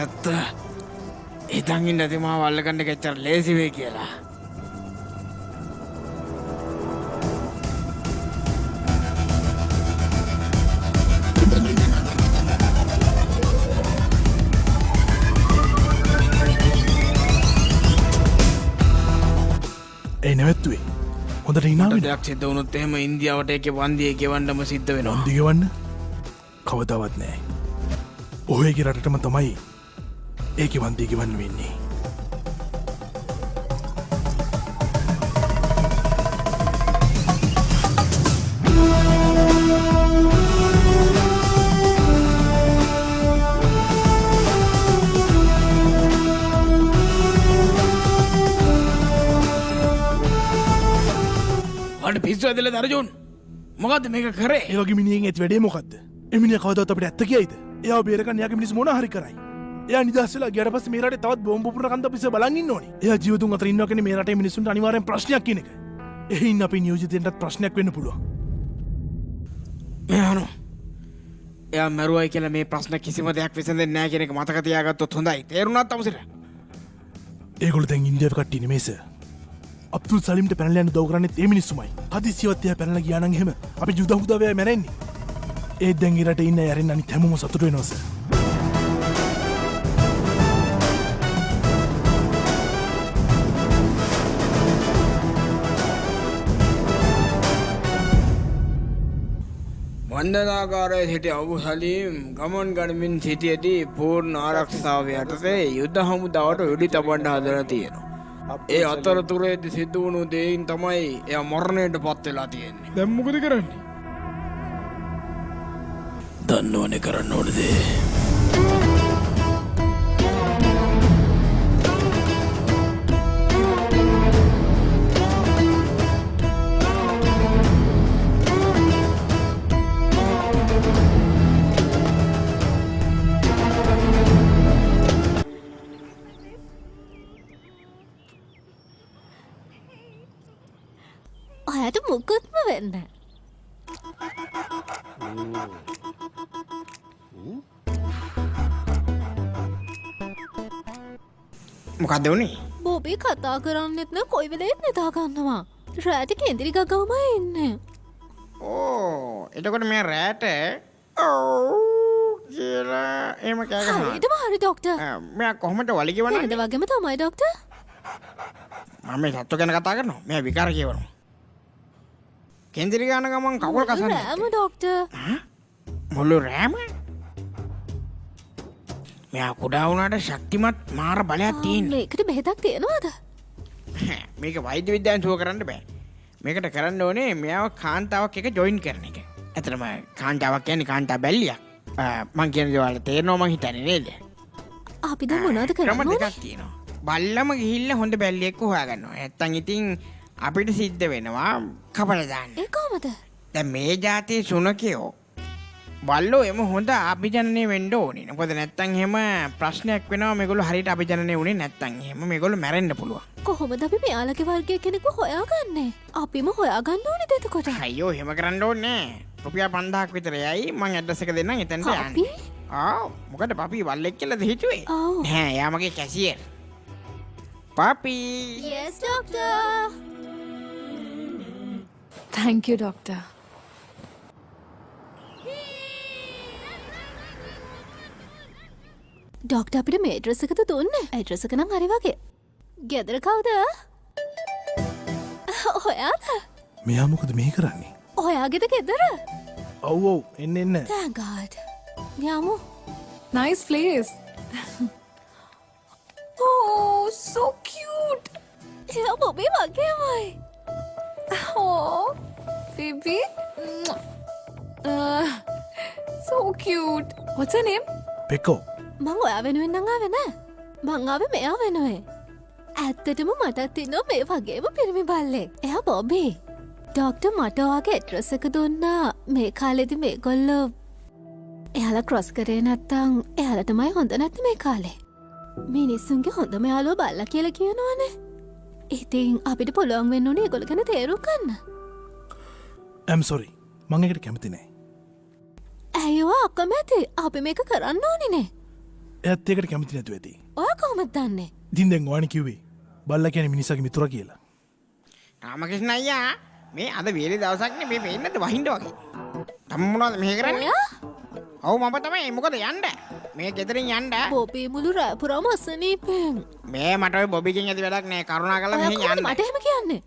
ඇත්ත ඉතන්ගින් නැතිමා වල්ලකණ්ඩ කෙච්චර ලේසිවේ කියලා. ඒ නැවැත්තුවේ හොඳට ඉනාව දෙයක් සිද්ධ වුණොත් එහෙම ඉන්දියාවට ඒක වන්දිය ගෙවන්නම සිද්ධ වෙනවා. දිගවන්න කවදාවත් නෑ. ඔහේගේ රටටම තමයි ඒක වන්දී ගෙවන්න වෙන්නේ. අට පිස්සු ඇදල දරජුන් මොකක්ද මේක කරේ? ඒවගේ මිනිියෙන් ඇත් වැඩේ මොකක්ද එමිනි කවදත් අපට ඇත්ත කියයිද එයා බේරකන් යාක මිනිස් මොන හරි කරයි එයා නිදස්සලා ගැට පස් මේරට තවත් බෝම්පුර කන්ද පිස බලන්න ඕනි එයා ජීවතුන් අතර ඉන්නකන මේරට මිනිසුන්ට අනිවාරෙන් ප්‍රශ්නයක් කියන එක එහින් අපි නියෝජිතයන්ටත් ප්‍රශ්නයක් වෙන්න පුළුවන්. මෙයානු එයා මැරුවයි කියලා මේ ප්‍රශ්න කිසිම දෙයක් විසඳෙන්නේ නැහැ කියන එක මතක තියාගත්තොත් හොඳයි. තේරුණාද තමුසෙට? ඒගොල්ලෝ දැන් ඉන්දියාව කට්ටිය නෙමේයි සර්. අබ්දුල් සලිම්ට පැනලා යන්න දව් කරන්නේ ඒ මිනිස්සුමයි. හදිසියවත් එයා පැනලා ගියා නම් එහෙම අපි ජුද හුදා වෙයි මැරෙන්නේ. ඒත් දැන් ඉරට ඉන්න යරින් අනිත් හැමෝම සතුට වෙනවා සර්. වන්දනාකාරයේ සිටි අබු සලීම් ගමන් ගනිමින් සිටියේදී පූර්ණ ආරක්ෂාව යටතේ යුද හමුදාවට වෙඩි තබන්න හදලා තියෙනවා. ඒ අතරතුරේදී සිදු වුණු දෙයින් තමයි එයා මරණයට පත් වෙලා තියෙන්නේ. දැන් මොකද කරන්නේ? දන්නවනේ කරන්න ඕන දේ. ඔයාට මොකුත්ම වෙන්න. මොකක්ද වුනේ? බොබී කතා කරන්නෙත් නෑ කොයි වෙලේත් නිදා ගන්නවා. රෑට කෙන්දිරි ගගවමයි ඉන්නේ. ඕ එතකොට මේ රෑට කියලා එහෙම කෑ ගහනවා. හරියටම හරි ડોක්ටර්. මෙයා කොහොමද වලිගවන්නේ? වෙනද වගේම තමයි ડોක්ටර්. මම මේ සත්තු ගැන කතා කරනවා. මෙයා විකාර කියවනවා. කෙන්දිරි ගාන ගමන් කකුල කසන්නේ. රෑම ડોක්ටර්. මුළු රෑම? මෙයා කුඩා වුණාට ශක්තිමත් මාර බලයක් තියෙනවා. මේකට බෙහෙතක් තියෙනවද? මේක වෛද්‍ය විද්‍යාවෙන් සුව කරන්න බෑ. මේකට කරන්න ඕනේ මෙයාව කාන්තාවක් එක ජොයින් කරන එක. ඇත්තටම කාන්තාවක් කියන්නේ කාන්තා බැල්ලියක්. මං කියන දේ වල තේරෙනවා මං හිතන්නේ නේද? අපි දැන් මොනවද ක්‍රම කරන්නේ? දෙකක් තියෙනවා. බල්ලම ගිහිල්ලා හොඳ බැල්ලියෙක් හොයාගන්නවා. නැත්තම් ඉතින් අපිට සිද්ධ වෙනවා කපලා දාන්න. ඒ කොහමද? දැන් මේ જાතියේ සුනකයෝ බල්ලෝ එම හොඳ අභිජනනය වෙන්න ඕනේ. මොකද නැත්තම් එහෙම ප්‍රශ්නයක් වෙනවා මේගොල්ලෝ හරියට අභිජනනය වුණේ නැත්තම් එහෙම මේගොල්ලෝ මැරෙන්න පුළුවන්. කොහොමද අපි මෙයාලගේ වර්ගයේ කෙනෙක්ව හොයාගන්නේ? අපිම හොයාගන්න ඕනේ එතකොට. අයියෝ එහෙම කරන්න ඕනේ නෑ. රුපියල් 5000ක් විතර යයි මං ඇඩ්‍රස් එක දෙන්නම් එතනට යන්න. අපි? මොකද පපි වල්ලෙක් කියලාද හිතුවේ? ඔව්. නෑ එයා මගේ කැසියර්. පපි. Yes doctor. Thank you, doctor. Doctor අපිට මේ ඇඩ්‍රස් එකද දුන්නේ? ඇඩ්‍රස් එක නම් හරි වගේ. ගෙදර කවුද? ඔයාද? මෙයා මොකද මේ කරන්නේ? ඔයාගෙද ගෙදර? ඔව් ඔව් එන්න එන්න. Thank God. යමු. Nice place. Oh, so cute. එයා බොබී වගේමයි. Oh, baby. So cute. What's her name? පෙකෝ මං ඔයා වෙනුවෙන් නම් ආවේ නෑ. මං ආවේ මෙයා වෙනුවෙන්. ඇත්තටම මටත් ඉන්නවා මේ වගේම පිරිමි බල්ලෙක්. එයා බොබී. ඩොක්ටර් මට ඔයාගේ ඇඩ්‍රස් එක දුන්නා. මේ කාලෙදි මේගොල්ලෝ එයාලා ක්‍රොස් කරේ නැත්තම් එයාලා තමයි හොඳ නැත්තේ මේ කාලේ. මිනිස්සුන්ගේ හොඳම යාළුවා බල්ලා කියලා කියනවනේ. ඉතින් අපිට පුළුවන් වෙන්න ඕනේ ඒගොල්ලෝ ගැන තේරුම් ගන්න. I'm sorry මං එකට කැමති නෑ. ඇයිවා අකමැති අපි මේක කරන්න ඕනිනේ. එයත් ඒකට කැමති නැතු ඇති. ඔය කොහොමද දන්නේ? ඉතින් දැන් ඔයානේ කිව්වේ බල්ලා කියන්නේ මිනිසාගේ මිතුරා කියලා. රාමකෘෂ්ණ අයියා මේ අද වේලේ දවසක්නේ මේ පේන්නත් වහින්න වගේ. තම මොනවද මෙහෙ කරන්නේ? ඔයා ඔව් මම තමයි. මොකද යන්න? මේ ගෙදරින් යන්න. බොබී මුළු රැපුරම අසනීපෙන්. මේ මට ඔය බොබිගෙන් ඇති වැඩක් නෑ. කරුණාකරලා ඔයා මෙහෙ කොහොමද යන්න. මට එහෙම කියන්නේ?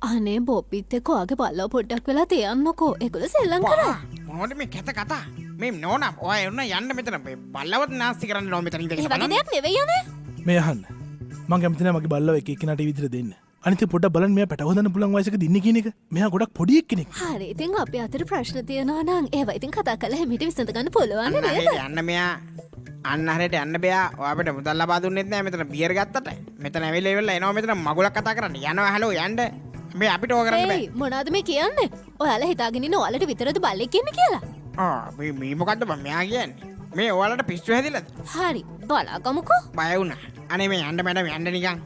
අනේ බොබ්බිත් එක්ක ඔයාගේ බල්ලා පොඩ්ඩක් වෙලා තියන්නකෝ. ඒගොල්ලෝ සෙල්ලම් කරා. මොනවද මේ කැත කතා? මේ නෝනා ඔය එන්න යන්න මෙතන. මේ බල්ලවත් නාස්ති කරන්න නෝ මෙතන ඒ ඉඳගෙන. වගේ දෙයක් නෙවෙයි යන්නේ. මේ අහන්න. මං කැමති නැහැ මගේ බල්ලව එක එක්කෙනාට විදිහට දෙන්න. අනිත් පොඩ්ඩක් බලන්න මෙයා පැටව හදන්න පුළුවන් වයසක දින්නේ කියන එක. මෙයා ගොඩක් පොඩි එක්කෙනෙක්. හරි ඉතින් අපි අතර ප්‍රශ්න තියෙනවා නම් ඒවා ඉතින් කතා කරලා හැමිට විසඳ ගන්න පුළුවන් නේද? යන්න මෙයා අන්න හරියට යන්න බෑ. ඔය අපිට මුදල් ලබා දුන්නෙත් නෑ මෙතන බියර් ගත්තට. මෙතන ඇවිල්ලා ඉවරලා එනවා මෙතන මගුලක් කතා කරන්න. යනවා හලෝ යන්න. මේ අපිට ඕක කරන්න බෑ. ඒයි මොනවද මේ කියන්නේ? ඔයාලා හිතාගෙන ඉන්න ඔයාලට විතරද බල්ලෙක් ඉන්නේ කියලා? මේ මොකද්ද බං මෙයා කියන්නේ? මේ ඔයාලට පිස්සු හැදිලාද? හරි බලාගමුකෝ. බය වුණා. අනේ මේ යන්න මැඩම් යන්න නිකන්.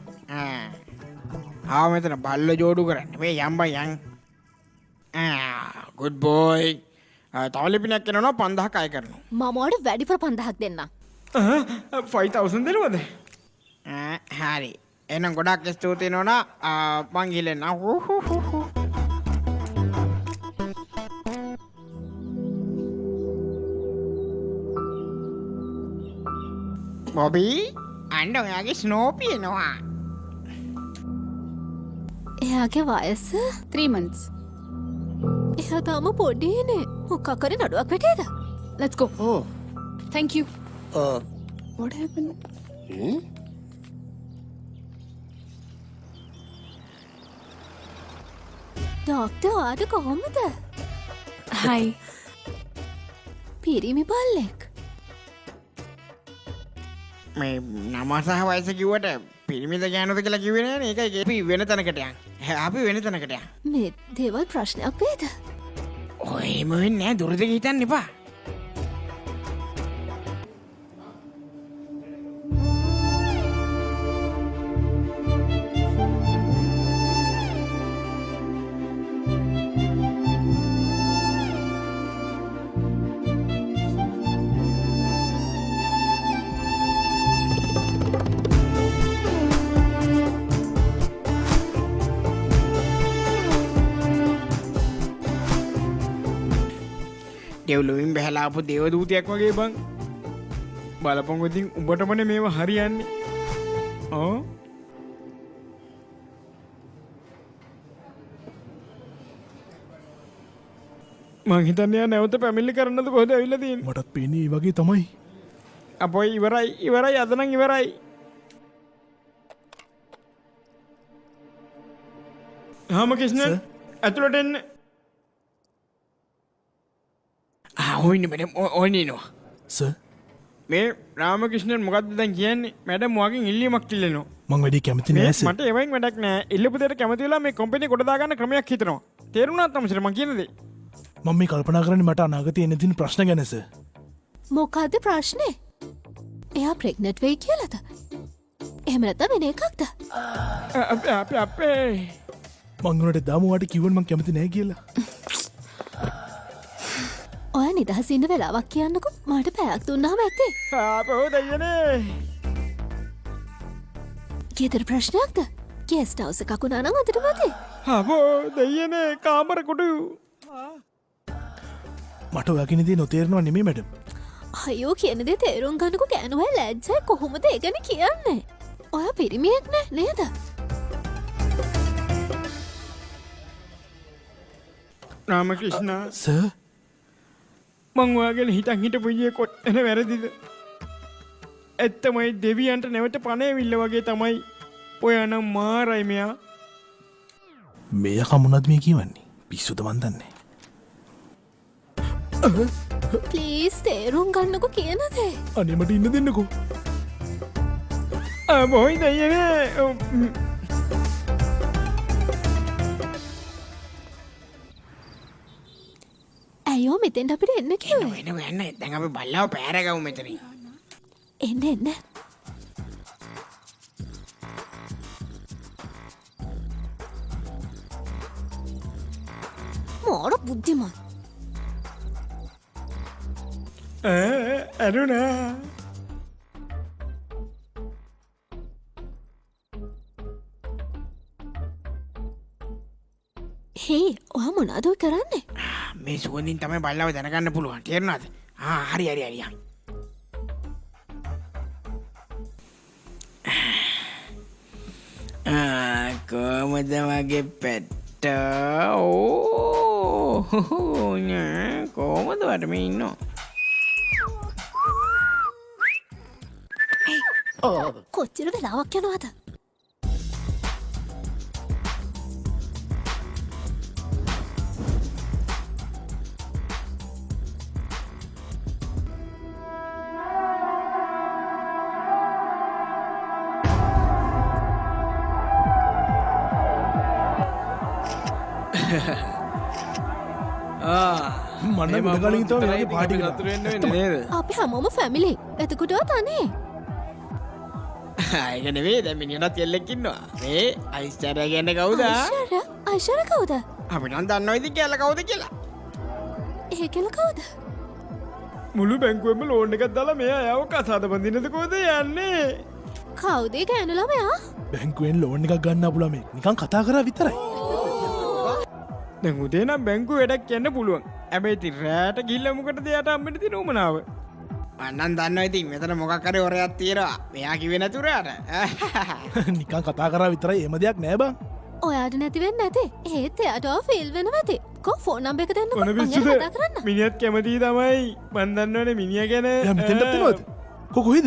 ආව මෙතන බල්ල ජෝඩු කරන්න. මේ යම් බං යන්. good boy. තව ලිපිනයක් කරනවා 5000ක් අය කරනවා. මම ඔයාලට වැඩිපුර 5000ක් දෙන්නම්. 5000 දෙනවද? හරි. එහෙනම් ගොඩක් ස්තුතියි නෝනා. මං ගිහලා බොබි අන්න ඔයාගේ ස්නෝපි එනවා. එයාගේ වයස 3 months. එයා තාම පොඩිනේ. මොකක් කරේ නඩුවක් වැටේද? Let's go. Oh. Thank you. What happened? Doctor ඔයාට කොහොමද? Hi. පිරිමි බල්ලෙක්. මේ නම සහ වයස කිව්වට පිරිමිද ගෑනුද කියලා කිව්වේ නෑනේ. ඒකයි අපි වෙන තැනකට යන්. අපි වෙන තැනකට යන්. මේ දේවල් ප්‍රශ්නයක් වේද? ඔය එහෙම වෙන්නේ නෑ. දුරදිග හිතන්න එපා. දෙව්ලොවින් බැහැලා ආපු දේවදූතයෙක් වගේ බං. බලපංකො ඉතින් උඹටමනේ මේව හරියන්නේ. මං හිතන්නේ යා නැවත පැමිණිලි කරන්නද කොහෙද ඇවිල්ලා තියෙන්නේ. මටත් පේන්නේ ඒ වගේ තමයි. අපොයි ඉවරයි අද නම් ඉවරයි. රාමකෘෂ්ණ ඇතුළට එන්න. ඔයිනේ මැඩම් ඔයිනේනවා. සර් මේ රාමකෘෂ්ණන් මොකද්ද දැන් කියන්නේ? මැඩම් වගේ ඉල්ලීමක් ඉල්ලනවා. මං වැඩි කැමති නෑ සර්. මට ඒවෙන් වැඩක් නෑ. ඉල්ලපු දෙයට කැමති වෙලා මේ කම්පැනි කොට දාගන්න ක්‍රමයක් හිතනවා. තේරුණාද තමසර මං කියන දේ? මම මේ කල්පනා කරන්නේ මට අනාගතයේ එන තියෙන ප්‍රශ්න ගැන සර්. මොකද්ද ප්‍රශ්නේ? එයා ප්‍රෙග්නන්ට් වෙයි කියලාද? එහෙම නැත්නම් වෙන එකක්ද? අපේ මං උනට දාමු වාට කිව්වන් මං කැමති නෑ කියලා. ඔය නිදහස් ඉන්න වෙලාවක් කියන්නකෝ. මට පැයක් දුන්නාම ඇත්තේ. අපෝ දෙයනේ. කීතර ප්‍රශ්නයක්ද? ගේස්ට් හවුස් එකක් උනා නම් අදට මතේ. අපෝ දෙයනේ කාමර කුඩු. මට ඔයාගෙන දේ නොතේරෙනව නෙමෙයි මැඩම්. අයියෝ කියන දේ තේරුම් ගන්නකෝ කෑනුවයි ලැජ්ජයි කොහොමද ඒ ගැන කියන්නේ? ඔයා පිරිමියෙක් නේද? රාමකෘෂ්ණ සර් මං ඔයාගෙන හිතන් හිටපු ඊයේ කොට්ටන වැරදිද? ඇත්තමයි දෙවියන්ට නැවත පණේවිල්ල වගේ තමයි. ඔයා නම් මාරයි මෙයා. මේ කමුණත් මේ කියවන්නේ. පිස්සුද මන් දන්නේ. ප්ලීස් තේරුම් ගන්නකෝ කියන දේ. අනේ මට ඉන්න දෙන්නකෝ. බොයි දෙයනේ. ඇයෝ මෙතෙන්ට අපිට එන්න කිව්වේ. එන්න දැන් අපි බල්ලාව පෑරගමු මෙතනින්. එන්න. මෝඩ බුද්ධිමත්. අරුණා මොකද ඔය කරන්නේ? මේ සුවඳින් තමයි බල්ලව දැනගන්න පුළුවන්. තේරුණාද? හරි. කොහමද මගේ පෙට්ට? කොහමද වට මේ ඉන්නවා? කොච්චර වෙලාවක් යනවද? මන්න ගොඩගලින් තම වගේ පාටි නතුර වෙන්න වෙන්නේ නේද? අපි හැමෝම ෆැමිලි. එතකොට ඔය තනේ. ඒක නෙවෙයි දැන් මිනිහටත් කෙල්ලෙක් ඉන්නවා. මේ අයිස්චාරය කියන්නේ කවුද? අයිෂාර කවුද? අපි නම් දන්නවා ඉතින් කෙල්ල කවුද කියලා. ඒ කෙල්ල කවුද? මුළු බැංකුවෙම ලෝන් එකක් දාලා මෙයා යව කසාද බඳින්නද කොහෙද යන්නේ? කවුද ඒ ගෑනු ළමයා? බැංකුවෙන් ලෝන් එකක් ගන්න අපු ළමෙක් නිකන් කතා කරා විතරයි. දැන් උදේ නම් බැංකුව වැඩක් යන්න පුළුවන්. හැබැයි ඉතින් රැට ගිහිල්ලා මොකටද යාට අම්මට තියෙන උමනාව? මන්නම් දන්නවා ඉතින් මෙතන මොකක් හරි හොරයක් තියෙනවා. මෙයා කිව්වේ නැතුව යාට. නිකන් කතා කරා විතරයි එහෙම දෙයක් නෑ බං. ඔයාට නැති වෙන්නේ නැති. ඒත් එයාට ෆීල් වෙනවා ඇති. කො ෆෝන් නම්බර් එක දෙන්නකෝ. මොන මං පිස්සුද? කතා කරන්න. මිනිහත් කැමති තමයි. මන් දන්නවනේ මිනිහා ගැන. එයා මෙතෙන්ට එනවද? කොහෙද?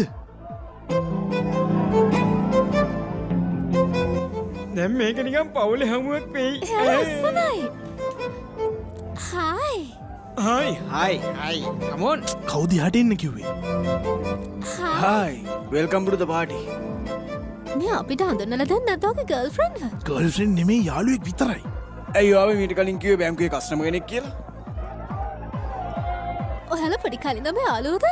දැන් මේක නිකන් පවුලේ හමුවක් වෙයි. එයා ලස්සනයි. හායි. හයි. Come on. කවුද යට එන්න කිව්වේ? Hi. Hi, welcome to the party. මේ අපිට හඳුන්නලා දෙන්න නැද්ද ඔගේ ගර්ල්ෆ්‍රෙන්ඩ්ව? ගර්ල්ෆ්‍රෙන්ඩ් නෙමෙයි යාළුවෙක් විතරයි. ඇයි ආවේ මීට කලින් කිව්වේ බැංකුවේ කස්ටමර් කෙනෙක් කියලා? ඔයාලා පොඩි කලින්ද මේ යාළුවද?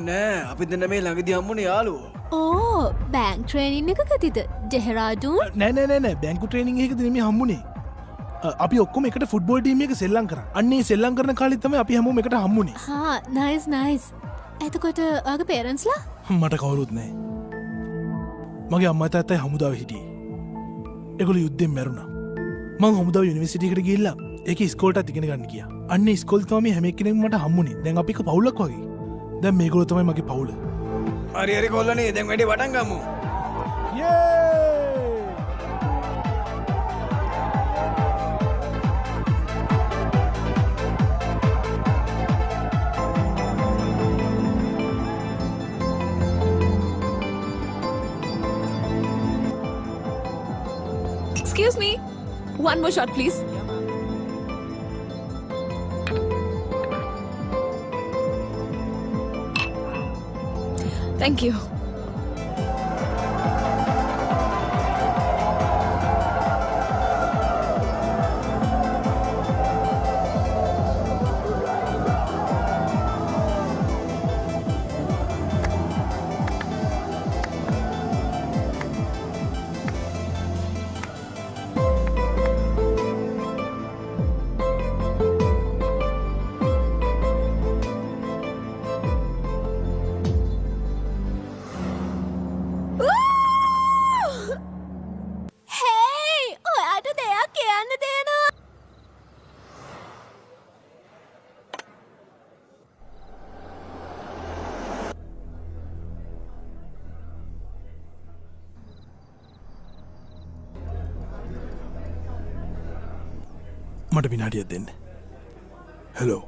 නෑ, අපි දෙන්න මේ ළඟදී හම්බුනේ යාළුවෝ. ඕ බෑන්ක් ට්‍රේනින් එකකදීද? ඩෙහරාඩූන්? නෑ බැංකු ට්‍රේනින් එකකද නෙමෙයි හම්බුනේ. අපි ඔක්කොම එකට ෆුට්බෝල් ටීම් එක සෙල්ලම් කරා. අන්නේ සෙල්ලම් කරන කාලේ තමයි අපි හැමෝම එකට හම්බුනේ. හා නයිස්. එතකොට ඔයාගේ පේරන්ට්ස්ලා? මට කවුරුත් නෑ. මගේ අම්මා තාත්තයි හමුදාවේ හිටියේ. ඒගොල්ලෝ යුද්ධෙන් මැරුණා. මං හමුදාව යුනිවර්සිටි එකට ගිහිල්ලා ඒකේ ඉස්කෝලේටත් ඉගෙන ගන්න ගියා. අන්නේ ඉස්කෝලේ තමයි හැම එක්කෙනෙක්ම මට හම්බුනේ. දැන් අපි එක පවුලක් වගේ. දැන් මේගොල්ලෝ තමයි මගේ පවුල. හරි කොල්ලනේ දැන් වැඩේ පටන් ගමු. Excuse me. One more shot, please. Thank you. හේයි! ඔයාට දෙයක් කියන්න තියෙනවා. මට විනාඩියක් දෙන්න. හෙලෝ.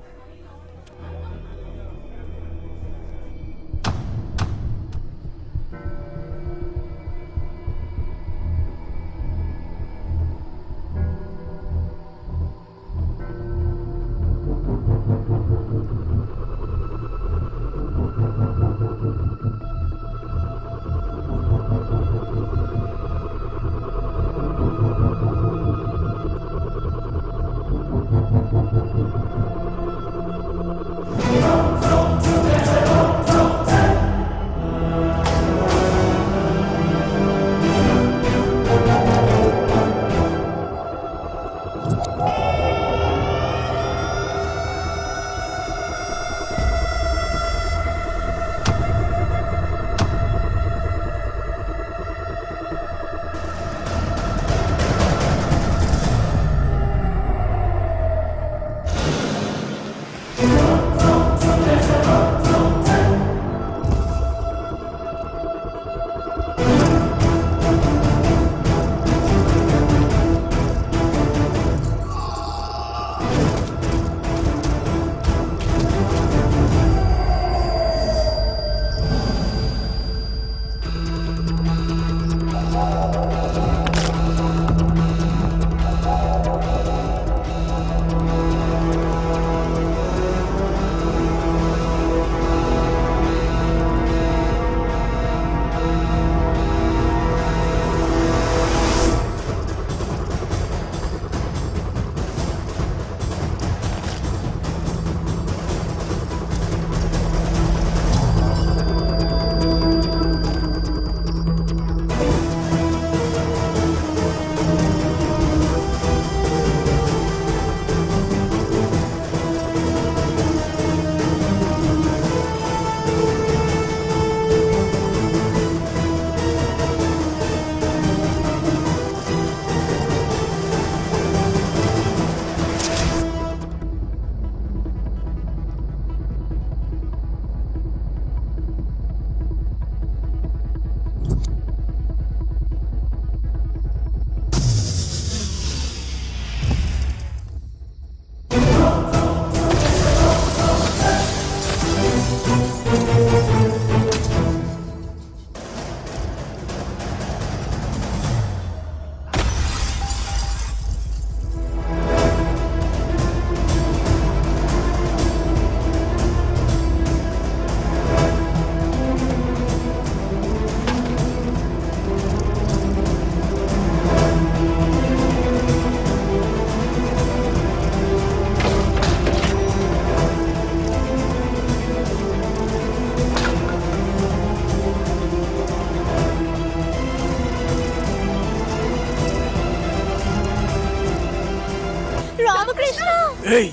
ඒයි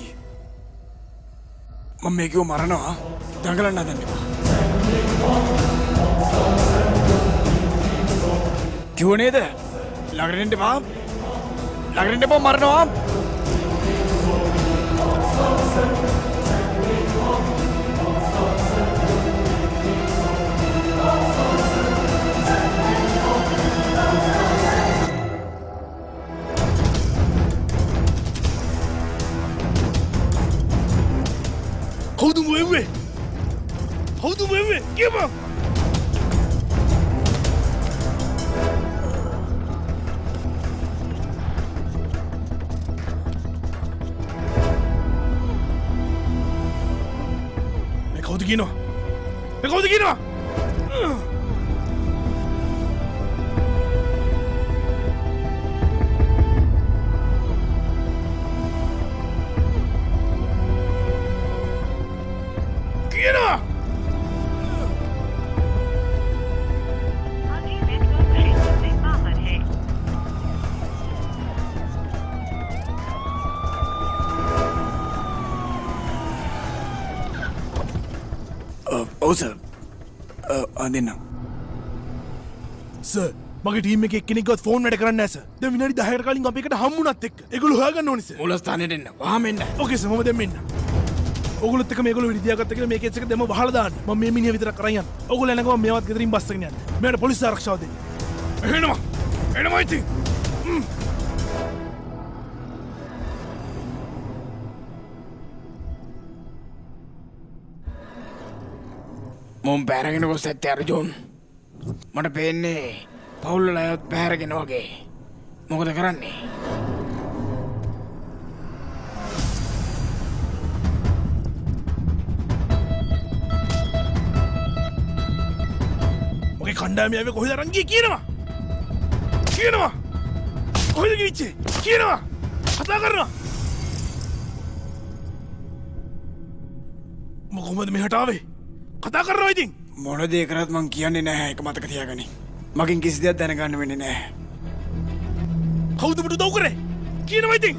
මම මේ කිව්ව මරනවා දඟලන්න හදන්න එපා. කිව්ව නේද? ළඟට එන්න එපා. ළඟට එන්න එපා මරනවා. කවුද මුවෙන්නේ? කවුද මුවෙන්නේ? කියපන්. මේ කවුද කියනවා? මේ කවුද කියනවා? ඔව් සර්. අදින්න. සර් මගේ ටීම් එකේ එක්කෙනෙක්වත් ෆෝන් වැඩ කරන්නේ නැහැ සර්. දැන් විනාඩි 10කට කලින් අපි එකට හම්බුණත් එක්ක. ඒගොල්ලෝ හොයාගන්න ඕනේ සර්. මූලස්ථානෙට එන්න. වහාම එන්න. ඕකේ සර් මම දැන් මෙන්න. ඕගොල්ලොත් එක්ක මේගොල්ලෝ විදියාගත්ත කියලා මේ කේස් එක දැම්ම වහලා දාන්න. මම මේ මිනිහා විතරක් කරන් යන්න. ඕගොල්ලෝ එනකම මේවත් ගෙදරින් බස් එකකින් යන්න. මෙයාට පොලිස් ආරක්ෂාව දෙන්න. එහෙනවා. එනවා ඉතින්. මොම් බෑරගෙන ගොස් ඇත්තේ අර්ජුන්. මට පේන්නේ පවුල් වල අයත් බෑරගෙන වගේ. මොකද කරන්නේ? ඔගේ කණ්ඩායම ආවේ කොහෙද අරන් ගියේ කියනවා. කොහෙද ගිහිච්චේ? කියනවා. කතා කරනවා. මොකද මෙහාට ආවේ? කතා කරනවා ඉතින්. මොන දේ කරත් මං කියන්නේ නැහැ. ඒක මතක තියාගනි. මගෙන් කිසි දෙයක් දැනගන්න වෙන්නේ නැහැ. කවුද උඹට උදව් කරේ? කියනවා ඉතින්.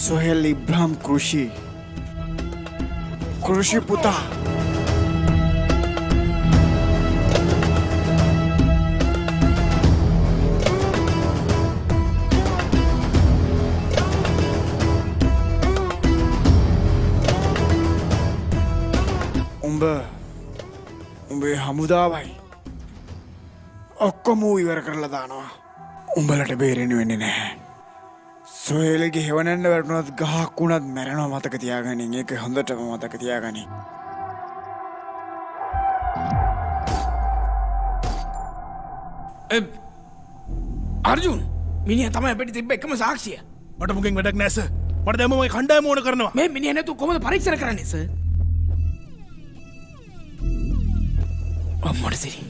सोहेल इब्राहिम कृषि पुता උඹේ හමුදාවයි ඔක්කොම ඉවර කරලා දානවා. උඹලට බේරෙන්න වෙන්නේ නැහැ. සොහෙල්ගේ හෙවණන්න වැටුණත් ගහක් වුණත් මැරෙනවා මතක තියාගනින්. ඒක හොඳටම මතක තියාගනින්. අර්ජුන් මිනිහා තමයි අපිට තිබ්බ එකම සාක්ෂිය. මට මොකෙන් වැඩක් නැහැ සර්. මට දැම්ම මගේ කණ්ඩායම ඕන කරනවා. මේ මිනිහා නැතුව කොහොමද පරීක්ෂණ කරන්නේ සර්? අම්මට සිරි.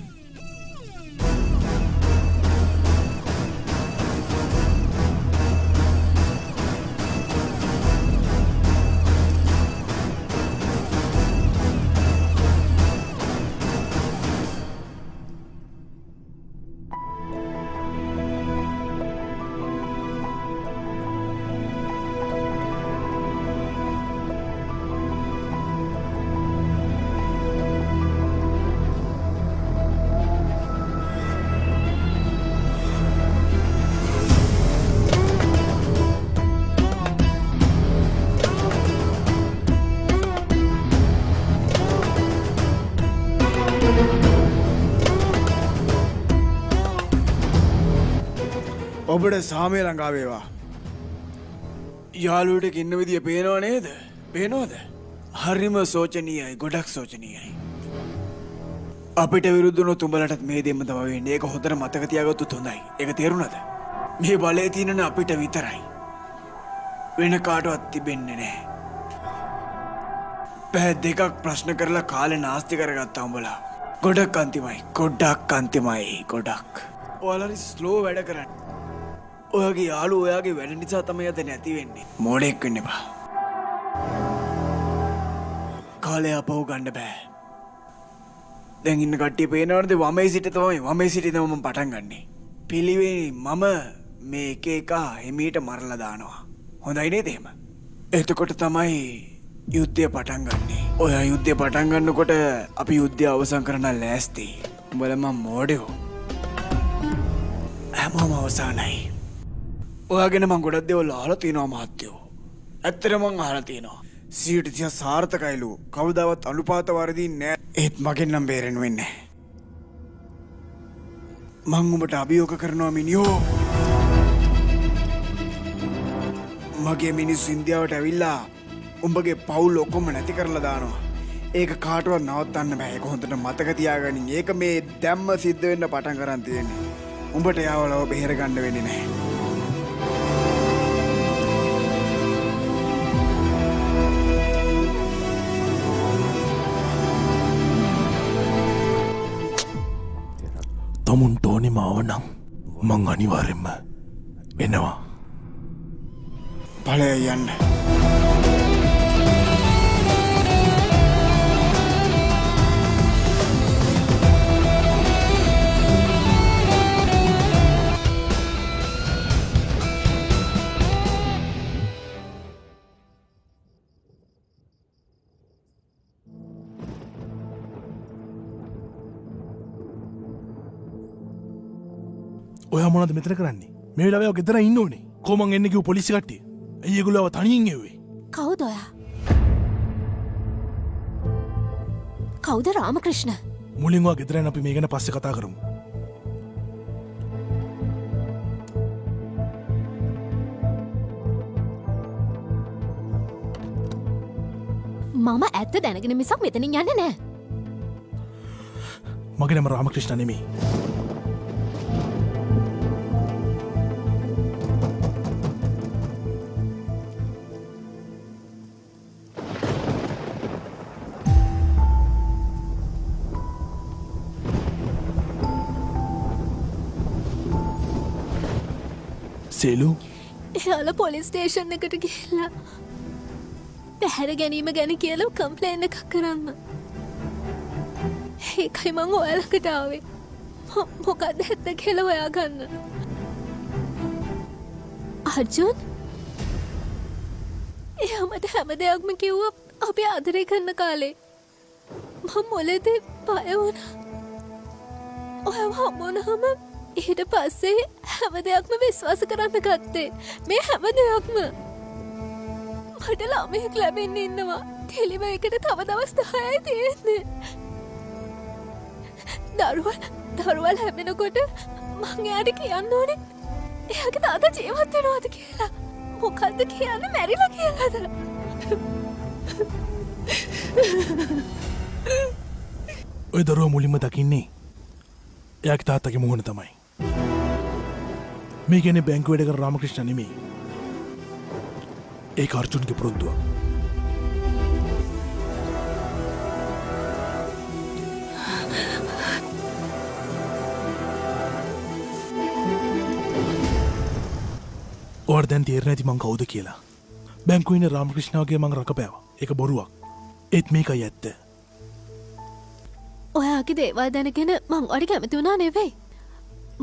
ඔබට සාමය ළඟා වේවා. යාළුවට ඉන්න විදිය පේනව නේද? පේනවද? හරිම සෝචනීයයි, ගොඩක් සෝචනීයයි. අපිට විරුද්ධ වුණොත් උඹලටත් මේ දෙන්න තමයි වෙන්නේ. ඒක හොඳට මතක තියාගත්තොත් හොඳයි. ඒක තේරුණාද? මේ බලය තියෙන්නේ අපිට විතරයි. වෙන කාටවත් තිබෙන්නේ නැහැ. පැය දෙකක් ප්‍රශ්න කරලා කාලේ නාස්ති කරගත්තා උඹලා. ගොඩක් අන්තිමයි. ගොඩක්. ඔයාලා ස්ලෝ වැඩ කරන්න. ඔයාගේ යාළුවෝ ඔයාගේ වැඩ නිසා තමයි අද නැති වෙන්නේ. මෝඩෙක් වෙන්න එපා. කාලය අපව ගන්න බෑ. දැන් ඉන්න කට්ටිය පේනවනද වමේ සිට තමයි වමේ සිට තමයි මම පටන් ගන්නෙ. පිළිවෙලින් මම මේ එක එක හිමීට මරලා දානවා. හොඳයි නේද එහෙම? එතකොට තමයි යුද්ධය පටන් ගන්නෙ. ඔය යුද්ධය පටන් ගන්නකොට අපි යුද්ධය අවසන් කරන්න ලෑස්ති. උඹලා මම මෝඩයෝ. හැමෝම අවසానයි. ඔයාගෙන මං ගොඩක් දේවල් අහලා තියෙනවා මහත්තයෝ. ඇත්තටම මං අහලා තියෙනවා. 100% සාර්ථකයිලු. කවදාවත් අනුපාත වරදින්නේ නැහැ. ඒත් මගෙන් නම් බේරෙන්න වෙන්නේ නැහැ. මං උඹට අභියෝග කරනවා මිනිහෝ. මගේ මිනිස්සු ඉන්දියාවට ඇවිල්ලා උඹගේ පවුල් ඔක්කොම නැති කරලා දානවා. ඒක කාටවත් නවත්තන්න බෑ. ඒක හොඳට මතක තියාගනින්. ඒක මේ දැම්ම සිද්ධ වෙන්න පටන් ගන්න තියෙන්නේ. උඹට යාවලව බෙහෙර ගන්න වෙන්නේ නැහැ. තමුන්ට ඕනි මාව නම් මං අනිවාර්යෙන්ම එනවා. ඵලය යන්න. ඔයා මොනවද මෙතන කරන්නේ? මේ වෙලාවේ ඔය ගෙදර ඉන්න ඕනේ. කොහොමන් එන්නේ කිව්ව පොලිසිය කට්ටිය? ඇයි ඒගොල්ලෝ තනියෙන් එව්වේ? කවුද ඔයා? කවුද රාමකෘෂ්ණ? මුලින් ඔයා ගෙදර යන අපි මේ ගැන පස්සේ කතා කරමු. මම ඇත්ත දැනගෙන මිසක් මෙතනින් යන්නේ නැහැ. මගේ නම රාමකෘෂ්ණ නෙමෙයි. සේලු එයාලා පොලිස් ස්ටේෂන් එකට ගිහිල්ලා පැහැර ගැනීම ගැන කියලා කම්ප්ලේන් එකක් කරන්න. ඒකයි මං ඔයාලකට ආවේ. මොකක්ද ඇත්ත කියලා හොයාගන්න. අර්ජුන් එයා මට හැම දෙයක්ම කිව්වා අපි ආදරය කරන කාලේ. මම මොලේදී බය වුණා. ඔයාව හම්බුනහම ඊට පස්සේ හැම දෙයක්ම විශ්වාස කරන්න ගත්තේ. මේ හැම දෙයක්ම මට ළමයෙක් ලැබෙන්න ඉන්නවා. ටෙලිවේකට තව දවස් 10යි තියෙන්නේ. දරුවා ලැබෙනකොට මං එයාට කියන්න ඕනේ එයාගේ තාත්තා ජීවත් වෙනවද කියලා. මොකද්ද කියන්නේ? මැරිලා කියලාද? ඔය දරුවා මුලින්ම දකින්නේ එයාගේ තාත්තගේ මුහුණ තමයි. මේ කියන්නේ බැංකුව වැඩ කරන රාමකෘෂ්ණ නෙමෙයි. ඒක අර්ජුන්ගේ පොරොන්දුව. ඔයාට දැන් තේරෙන්නේ නැති මං කවුද කියලා. බැංකුවේ ඉන්න රාමකෘෂ්ණගේ මං රකපෑවා. ඒක බොරුවක්. ඒත් මේකයි ඇත්ත. ඔයාගේ දේවල් දැනගෙන මං ඔයාට කැමති වුණා නෙවෙයි.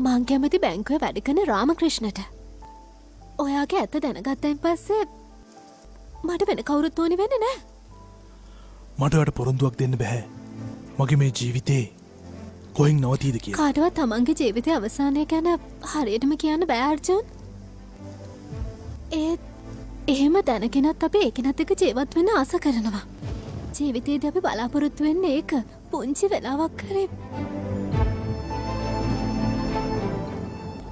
මං කැමති බැංකුවේ වැඩ කරන රාමකෘෂ්ණට. ඔයාගේ ඇත්ත දැනගත්තයින් පස්සේ මට වෙන කවුරුත් ඕනි වෙන්නේ නැහැ. මට ඔයාට පොරොන්දුවක් දෙන්න බෑ. මගේ මේ ජීවිතේ කොහෙන් නවතීද කියලා. කාටවත් තමන්ගේ ජීවිතයේ අවසානය ගැන හරියටම කියන්න බෑ අර්ජුන්. ඒත් එහෙම දැනගෙනත් අපි ඒකෙනත් එක ජීවත් වෙන්න ආස කරනවා. ජීවිතේදී අපි බලාපොරොත්තු වෙන්නේ ඒක පුංචි වෙලාවක් කරේ.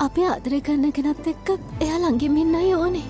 අපි ආදරය කරන කෙනත් එක්ක එයා ළඟින් ඉන්නයි ඕනේ.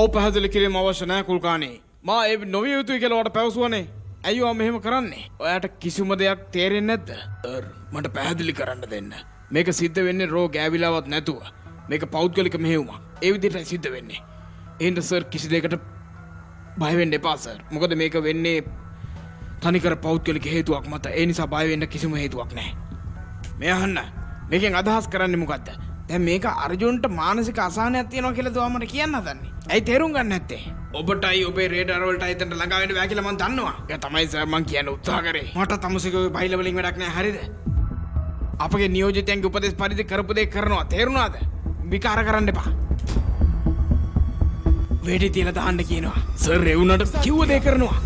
ඔව් පැහැදිලි කිරීම අවශ්‍ය නැහැ කුල්කානේ. මා ඒ නොවිය යුතුයි කියලා ඔයාලට පැවසුවානේ. ඇයි ඔයා මෙහෙම කරන්නේ? ඔයාට කිසිම දෙයක් තේරෙන්නේ නැද්ද? සර් මට පැහැදිලි කරන්න දෙන්න. මේක සිද්ධ වෙන්නේ රෝ ගෑවිලාවත් නැතුව. මේක පෞද්ගලික මෙහෙයුමක්. ඒ විදිහටයි සිද්ධ වෙන්නේ. එහෙනම් සර් කිසි දෙයකට බය වෙන්න එපා සර්. මොකද මේක වෙන්නේ තනිකර පෞද්ගලික හේතුවක් මත. ඒ නිසා බය වෙන්න කිසිම හේතුවක් නැහැ. මේ අහන්න. මේකෙන් අදහස් කරන්නේ මොකද්ද? දැන් මේක අර්ජුන්ට මානසික අසහනයක් තියෙනවා කියලා දුවා මට කියන්න හදන්නේ. ඇයි තේරුම් ගන්න නැත්තේ? ඔබටයි ඔබේ රේඩාර වලට හිතන්න ළඟා වෙන්න බෑ කියලා මම දන්නවා. ඒක තමයි සර් මම කියන්න උත්සාහ කරේ. මට තමුසේගේ බයිල වලින් වැඩක් නැහැ හරිද? අපගේ නියෝජිතයන්ගේ උපදෙස් පරිදි කරපු දේ කරනවා. තේරුණාද? විකාර කරන්න එපා. වෙඩි තියලා දාන්න කියනවා. සර් ඒ වුණාට කිව්ව දේ කරනවා.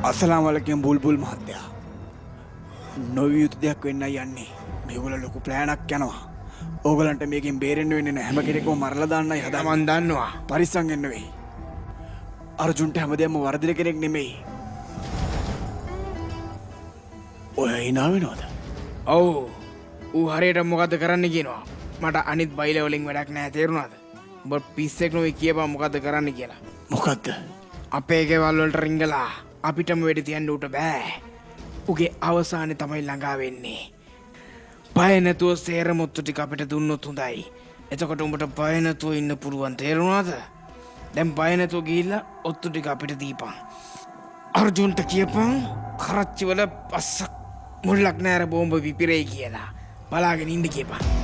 අස්සලාමු අලයිකුම් බුල්බුල් මහත්තයා. නොවිය යුතු දෙයක් වෙන්න යන්නේ. මේගොල්ලෝ ලොකු ප්ලෑනක් යනවා. ඕගලන්ට මේකෙන් බේරෙන්න වෙන්නේ නැහැ. හැම කෙනෙක්ම මරලා දාන්නයි හදන්නේ. මම දන්නවා. පරිස්සම් වෙන්න වෙයි. අර්ජුන්ට හැමදේම වර්ධින කෙනෙක් නෙමෙයි. ඔය hina වෙනවද? ඔව්. ඌ හරියට මොකද්ද කරන්න කියනවා. මට අනිත් බයිල වලින් වැඩක් නැහැ තේරුණාද? උඹ පිස්සෙක් නෙවෙයි කියපන් මොකද්ද කරන්න කියලා. මොකද්ද? අපේ ගෙවල් වලට රිංගලා අපිටම වෙඩි තියන්න උට බෑ. උගේ අවසානේ තමයි ළඟා වෙන්නේ. බය නැතුව සේරමුත්තු ටික අපිට දුන්නොත් හොඳයි. එතකොට උඹට බය නැතුව ඉන්න පුළුවන් තේරුණාද? දැන් බය නැතුව ගිහිල්ලා ඔත්තු ටික අපිට දීපන්. අර්ජුන්ට කියපන් කරච්චි වල පස්සක් මුල්ලක් නෑර බෝම්බ විපිරෙයි කියලා. බලාගෙන ඉන්න කියපන්.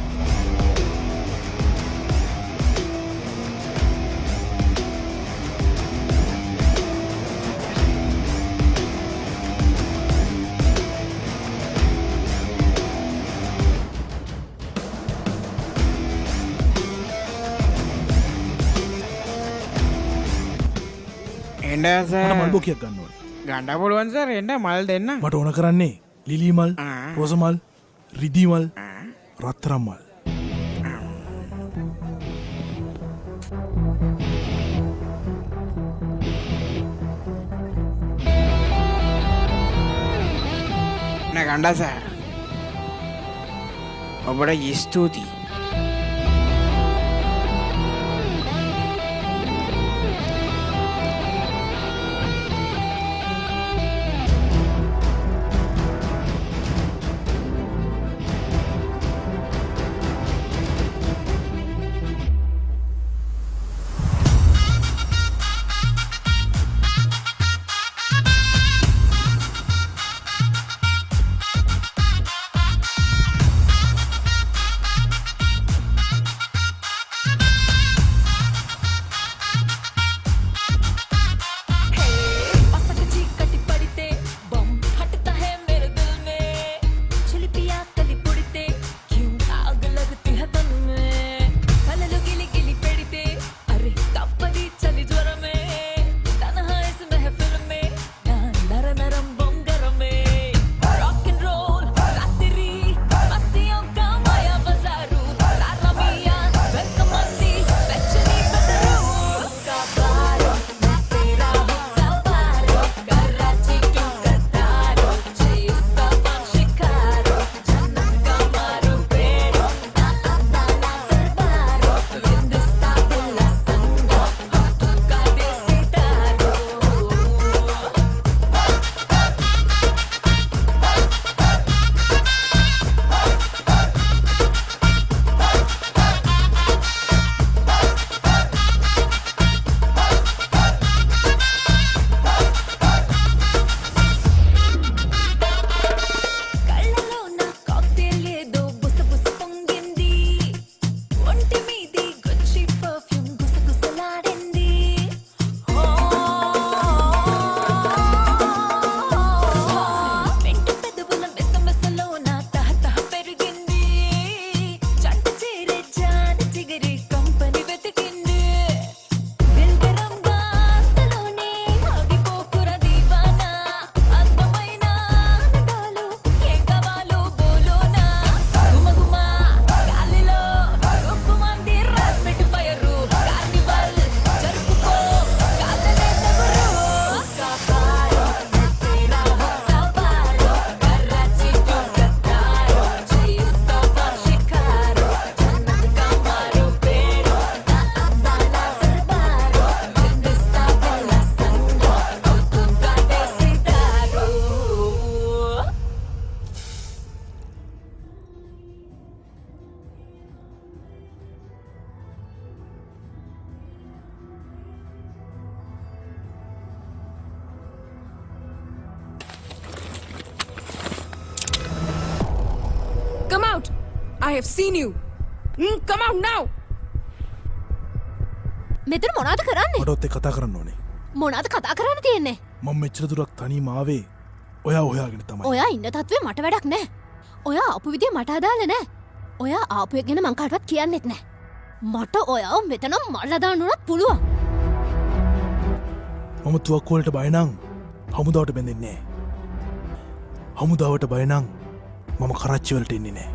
මට මල් බොකියක් ගන්න ඕනේ. ගණ්ඩ පුළුවන් සර් එන්න මල් දෙන්න. මට ඕන කරන්නේ ලිලි මල්, රෝස මල්, රිදී මල්, රත්තරන් මල්. නෑ ගණ්ඩා සර්. ඔබට ස්තුතියි. I have seen you. Come out now. මෙතන මොනාද කරන්නේ? මටත් එක්ක කතා කරන්න ඕනේ. මොනාද කතා කරන්න තියෙන්නේ? මම මෙච්චර දුරක් තනියම ආවේ ඔයා හොයාගෙන තමයි. ඔයා ඉන්න තත්ත්වේ මට වැඩක් නෑ. ඔයා ආපු විදිය මට අදාළ නෑ. ඔයා ආපු එක ගැන මං කාටවත් කියන්නෙත් නෑ. මට ඔයාව මෙතන මල්ලා දාන්න උනත් පුළුවන්. මම තුවක්කු වලට බය නම් හමුදාවට බැඳෙන්නේ නෑ. හමුදාවට බය නම් මම කරච්චි වලට එන්නේ නෑ.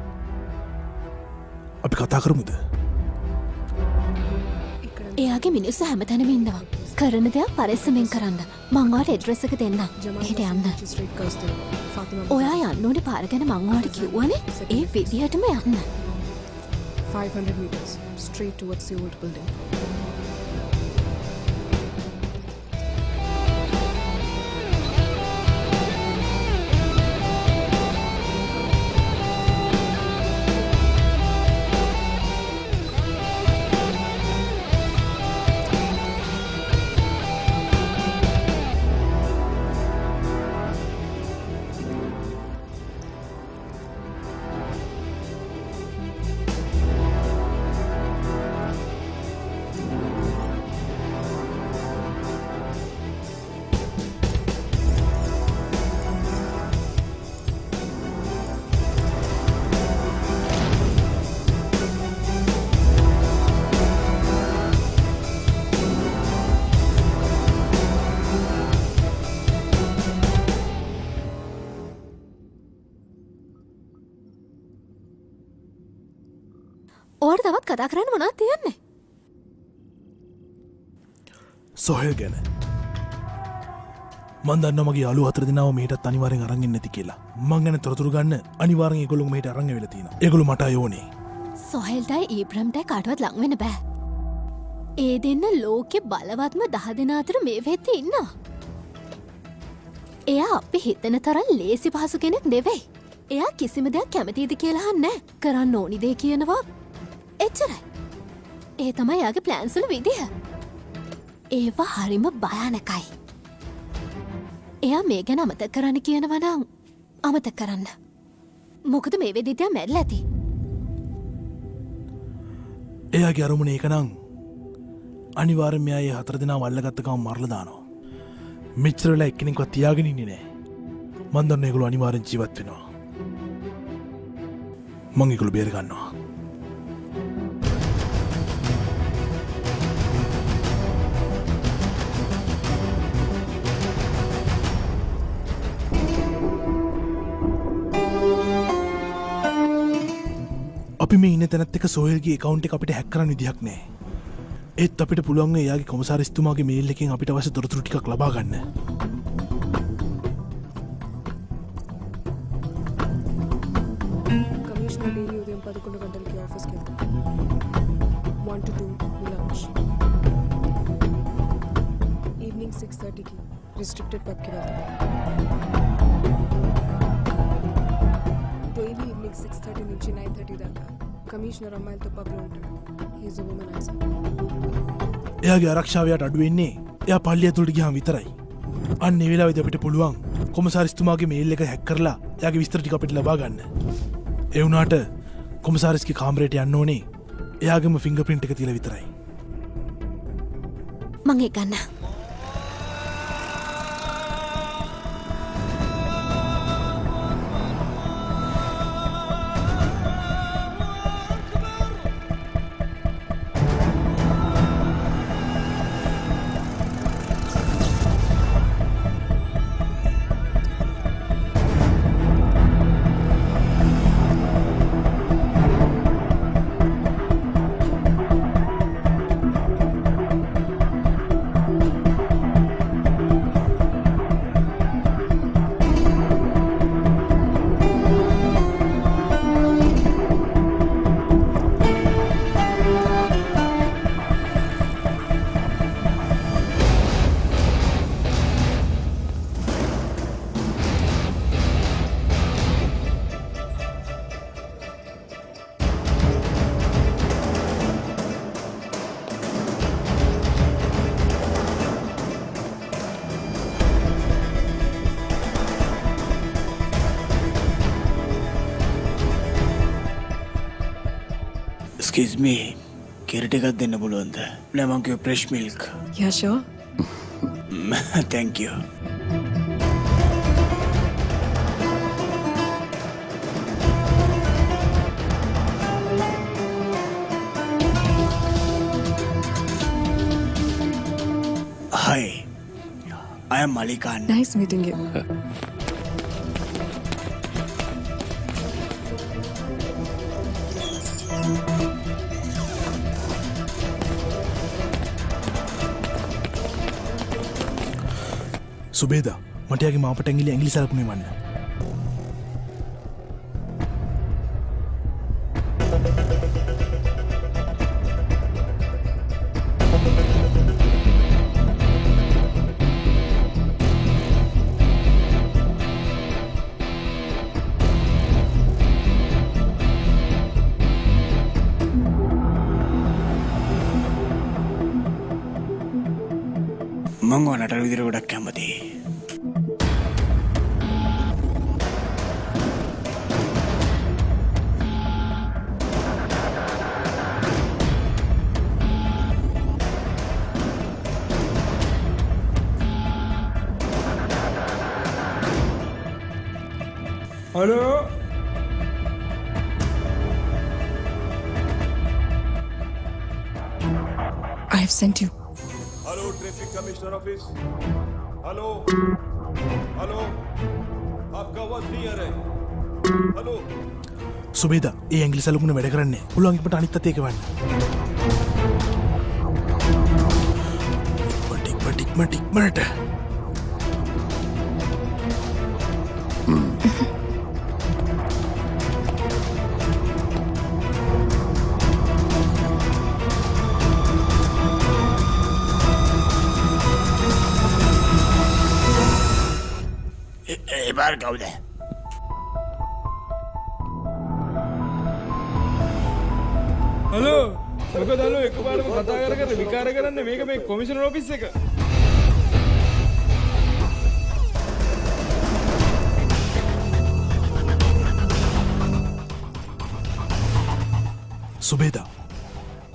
අපි කතා කරමුද? එයාගේ මිනිස්සු හැමතැනම ඉන්නවා. කරන දෙයක් පරිස්සමෙන් කරන්න. මං ඔයාට ඇඩ්‍රස් එක දෙන්නම්. එහෙට යන්න. ඔයා යන්න ඕනේ පාර ගැන මං ඔයාට කිව්වනේ. ඒ විදිහටම යන්න. 500 meters straight towards the old building. ඔයාට තවත් කතා කරන්න මොනවද තියන්නේ? සොහෙල් ගැන. මන් දන්නවා මගේ යාළුවෝ 4 දෙනාව මෙහෙටත් අනිවාර්යෙන් අරන් එන්න ඇති කියලා. මං ගැන තොරතුරු ගන්න අනිවාර්යෙන් ඒගොල්ලෝ මෙහෙට අරන් එවිලා තියෙනවා. ඒගොල්ලෝ මට අයෝනේ. සොහෙල්ටයි ඊබ්‍රම්ටයි කාටවත් ලං වෙන්න බෑ. ඒ දෙන්න ලෝකෙ බලවත්ම 10 දෙනා අතර මේ වෙද්දී ඉන්නවා. එයා අපි හිතන තරම් ලේසි පහසු කෙනෙක් නෙවෙයි. එයා කිසිම දෙයක් කැමතිද කියලා අහන්නේ නැහැ. කරන්න ඕනි දේ කියනවා. එච්චරයි. ඒ තමයි යාගේ ප්ලෑන්ස් වල විදිහ. ඒවා හරිම භයානකයි. එයා මේ ගැන අමතක කරන්න කියනවා නම් අමතක කරන්න. මොකද මේ වෙද්දී තියා මැරිලා ඇති. එයාගේ අරමුණ ඒක නම් අනිවාර්යෙන් මෙයා ඒ 4 දෙනාව අල්ලගත්ත ගමන් මරලා දානවා. මෙච්චර වෙලා එක්කෙනෙක්වත් තියාගෙන ඉන්නේ නැහැ. මන් දන්න ඒගොල්ලෝ අනිවාර්යෙන් ජීවත් වෙනවා. මං ඒගොල්ලෝ බේර ගන්නවා. අපි මේ ඉන්න තැනත් එක සොහෙල්ගේ account එක අපිට හැක් කරන්න විදිහක් නැහැ. ඒත් අපිට පුළුවන් එයාගේ කොමසාරිස්තුමාගේ මේල් එකෙන් අපිට අවශ්‍ය තොරතුරු ටිකක් ලබා ගන්න. Commissioner daily ఉదయం 11 గంటలకి ఆఫీస్కి వెళ్తారు. 1 to 2 lunch. ఈవినింగ్ 6:30కి రిస్ట్రిక్టెడ్ పబ్కి వెళ్తారు. డైలీ ఈవినింగ్ 6:30 నుంచి 9:30 దాకా కమిషనర్ అమ్మాయిలతో పబ్లో ఉంటాడు. హీఈస్ ఎ వుమనైజర్. එයාගේ ආරක්ෂාවයට අඩු වෙන්නේ එයා පල්ලිය ඇතුළට ගියාම විතරයි. අන්න ඒ වෙලාවේදී අපිට පුළුවන් කොමසාරිස්තුමාගේ මේල් එක හැක් කරලා එයාගේ විස්තර ටික අපිට ලබා ගන්න. ඒ වුණාට කොමසාරිස්ගේ කාමරේට යන්න ඕනේ එයාගේම ෆින්ගර්ප්‍රින්ට් එක තියලා විතරයි. මං ඒක ගන්න. Excuse me. කෙරට එකක් දෙන්න පුළුවන්ද? නෑ මං කිව්වේ fresh milk. Yeah, sure. Thank you. Hi. I am Malikan. Nice meeting you. සුබේදා මටයාගේ මාපට ඇගිලි ඇගිලි සලකුණේ වන්න. මං ඕනට විදිර ගොඩක් කැමති. Hello I have sent you. Hello traffic commissioner office hello hello आपका आवाज नहीं आ रहा है हेलो සුබේදා ඒ ඇගිලි සලකුණ වැඩ කරන්නේ පුළුවන්ගේට අනිත් අතේ එක වන්න. ටික්මට ඒ බාර කවුද? හලෝ මොකද හලෝ එකපාරම කතා කර විකාර කරන්න මේක මේ කොමිෂනර් ඔෆිස් එක. සුබේදා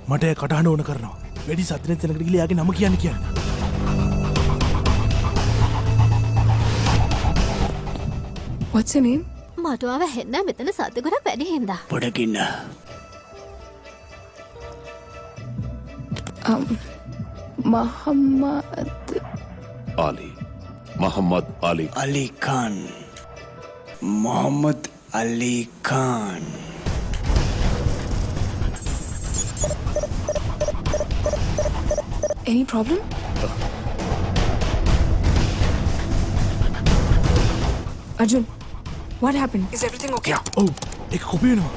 මට එය කටහඬ ඕන කරනවා. වැඩි සතිනේ තැනකට ගිහලා යාගේ නම කියන්න. What's your name? මටුවාව හෙන්න මෙතන සද්ද ගොඩක් වැඩි හින්දා. පොඩකින්න. Muhammad. Ali Muhammad Ali Ali Khan. Muhammad Ali Khan. Any problem? Arjun, what happened? Is everything okay? ඔව් එක කොපි වෙනවා.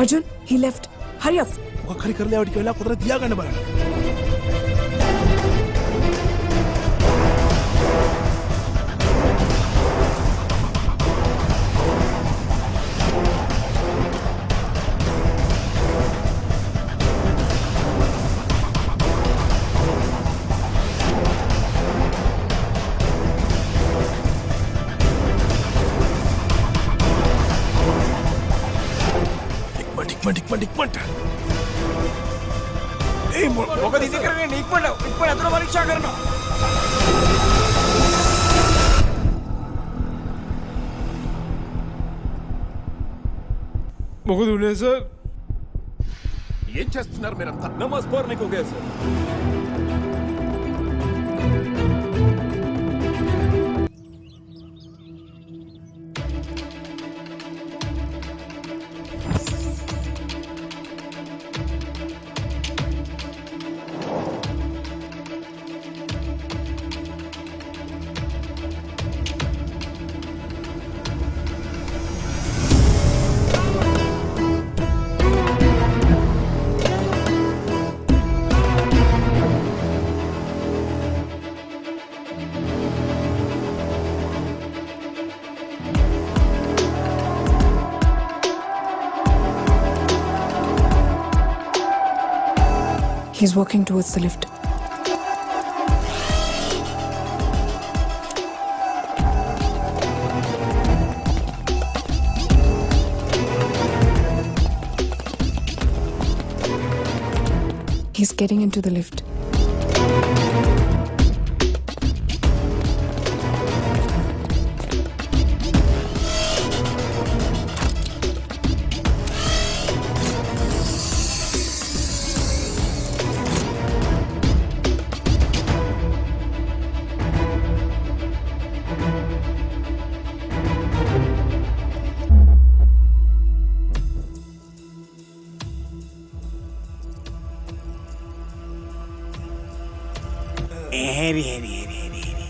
Arjun, he left. Hurry up. මොකක් හරි කරලා ටික වෙලා කොතන තියාගන්න බලන්න. ටික්මට ඒ මොකද ඉතින් කරන්නේ? ඉක්මනට අතුරු පරීක්ෂා කරනවා. මොකද උනේ සර්? ఏం చేస్తున్నారు మీరంతా నమాజ్ పढ़ने को गए sir He's walking towards the lift. He's getting into the lift. Heri, heri, heri, heri, heri, heri.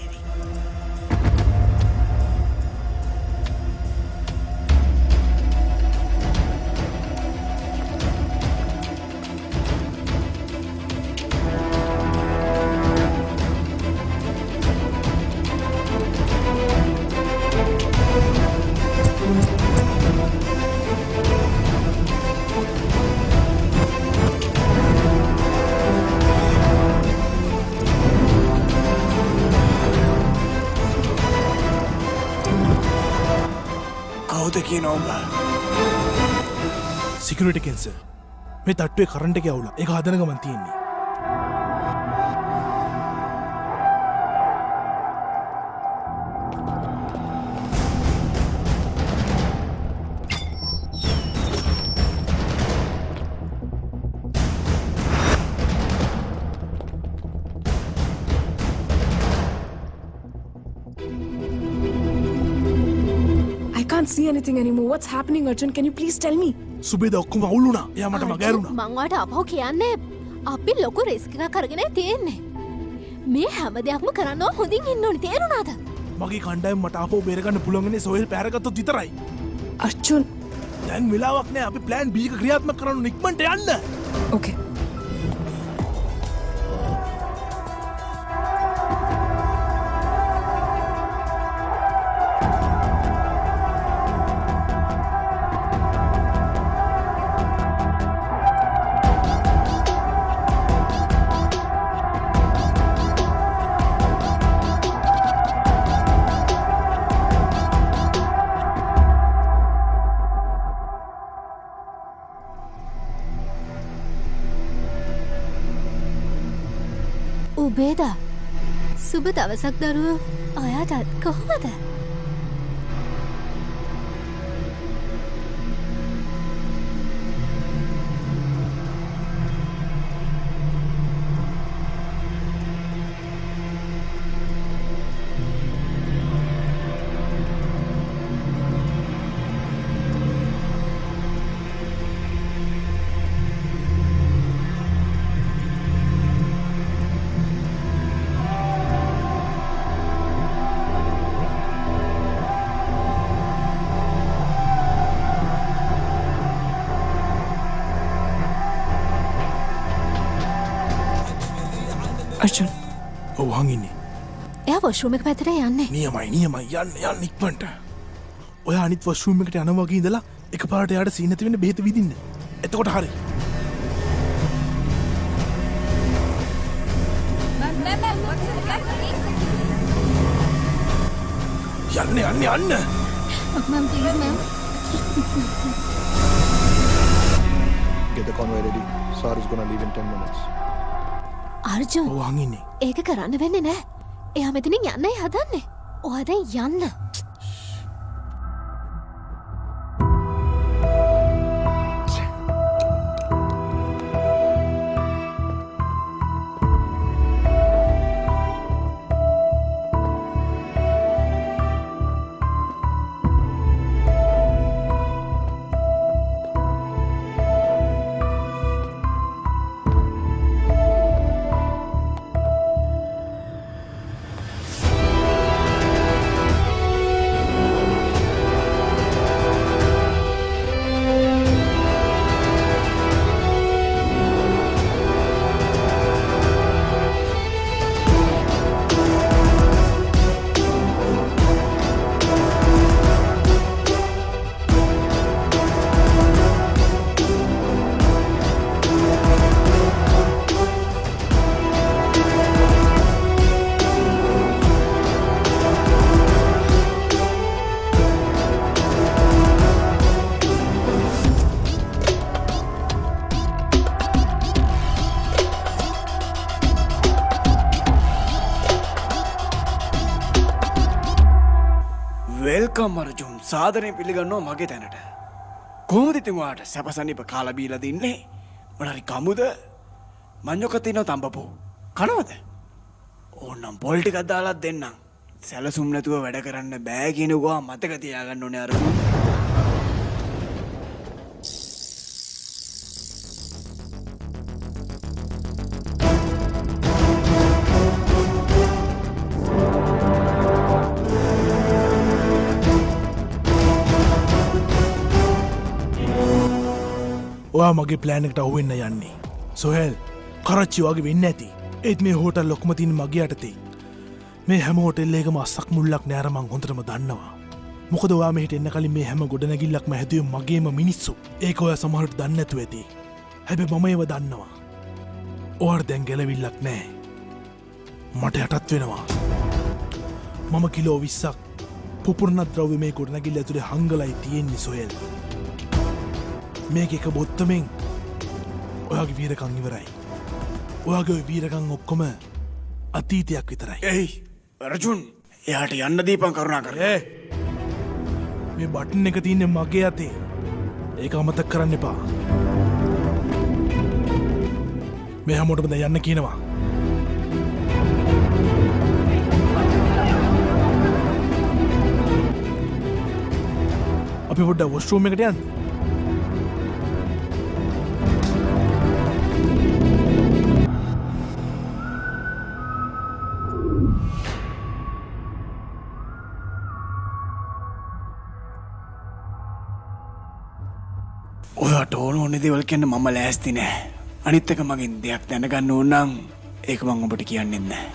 කවුද කියන ඔබ? සිකරට කෙන්ස මේ තට්ටුවේ කරන්ට එක අවුල එක හදනගමන් තියෙන්නේ. I can't see anything anymore. What's happening, Arjun? Can you please tell me? සුබේද ඔක්කොම අවුලුනා. එයා මට මගෑරුණා. මංවාට අපහෝ කියන්නේ අපි ලොකු රිස්ක එකක් කරගෙන තියෙන්නේ. මේ හැම දෙයක්ම කරන්න හොඳින් ඉන්න ඕනි තේරුණාද? මගේ කණ්ඩායම මට ආපහු බේරගන්න පුළුවන්න්නේ සොහෙල් පැරගත්තොත් විතරයි. Arjun. දැන් වෙලාවක් නෑ අපි ප්ලෑන් B එක ක්‍රියාත්මක කරන්න ඉක්මනට යන්න. Okay. උබේද සුබ දවසක් දරුව ඔයාටත් කොහොමද? Arjun. ඔව් හංගින්නේ. එයා වොෂ්රූම් එක පැත්තට යන්නේ. නියමයි යන්න ඉක්මනට. ඔයා අනිත් වොෂ්රූම් එකට යනවා වගේ ඉඳලා එකපාරට එයාට සීන් නැති වෙන්න බෙහෙත විදින්න. එතකොට හරි. යන්න. මම please ma'am. Get the convoy ready. SAR is gonna leave in 10 minutes. Arjun ඔව් හංගින්නේ. ඒක කරන්න වෙන්නේ නෑ. එයා මෙතනින් යන්නයි හදන්නේ. ඔයා දැන් යන්න. වෙල්කම් අර්ජුන් සාදරයෙන් පිළිගන්නවා මගේ තැනට. කොහොමද ඉතින් ඔයාට සැපසනීප කාලා බීලා දින්නේ? මොනාරි කමුද? මඤ්ඤොක තිනව තඹපු. කනවද? ඕනම් පොල් ටිකක් දාලා දෙන්නම්. සැලසුම් නැතුව වැඩ කරන්න බෑ කියනවා මතක තියාගන්න ඕනේ අර්ජුන්. ඔයා මගේ ප්ලෑන් එකට අහුවෙන්න යන්නේ. සොහෙල් කරච්චි වගේ වෙන්න ඇති. ඒත් මේ හෝටල් ලොක්කම තියෙන මගේ යටතේ. මේ හැම හෝටල් එකම අස්සක් මුල්ලක් නෑර මං හොඳටම දන්නවා. මොකද ඔයා මෙහෙට එන්න කලින් මේ හැම ගොඩනැගිල්ලක්ම හැදුවේ මගේම මිනිස්සු. ඒක ඔයා සමහරට දන්නේ නැතුව ඇති. හැබැයි මම ඒව දන්නවා. ඔයාට දැන් ගැලවිල්ලක් නෑ. මට යටත් වෙනවා. මම කිලෝ 20ක් පුපුරණ ද්‍රව්‍ය මේ ගොඩනැගිල්ල ඇතුලේ හංගලයි තියෙන්නේ සොහෙල්. මේක එක බොත්තමෙන් ඔයාගේ වීරකං ඉවරයි. ඔයාගේ ඔය වීරකං ඔක්කොම අතීතයක් විතරයි. එයි අර්ජුන් එයාට යන්න දීපන් කරුණා කර. මේ බටන් එක තියන්නේ මගේ අතේ. ඒක අමතක කරන්න එපා. මේ හැමෝටම දැන් යන්න කියනවා. අපි පොඩ්ඩක් වොෂ්රූම් එකට යන්න. ඔයාට ඕන දේවල් කියන්න මම ලෑස්ති නෑ. අනිත් එක මගෙන් දෙයක් දැනගන්න ඕන නම් ඒක මම ඔබට කියන්නේ නෑ.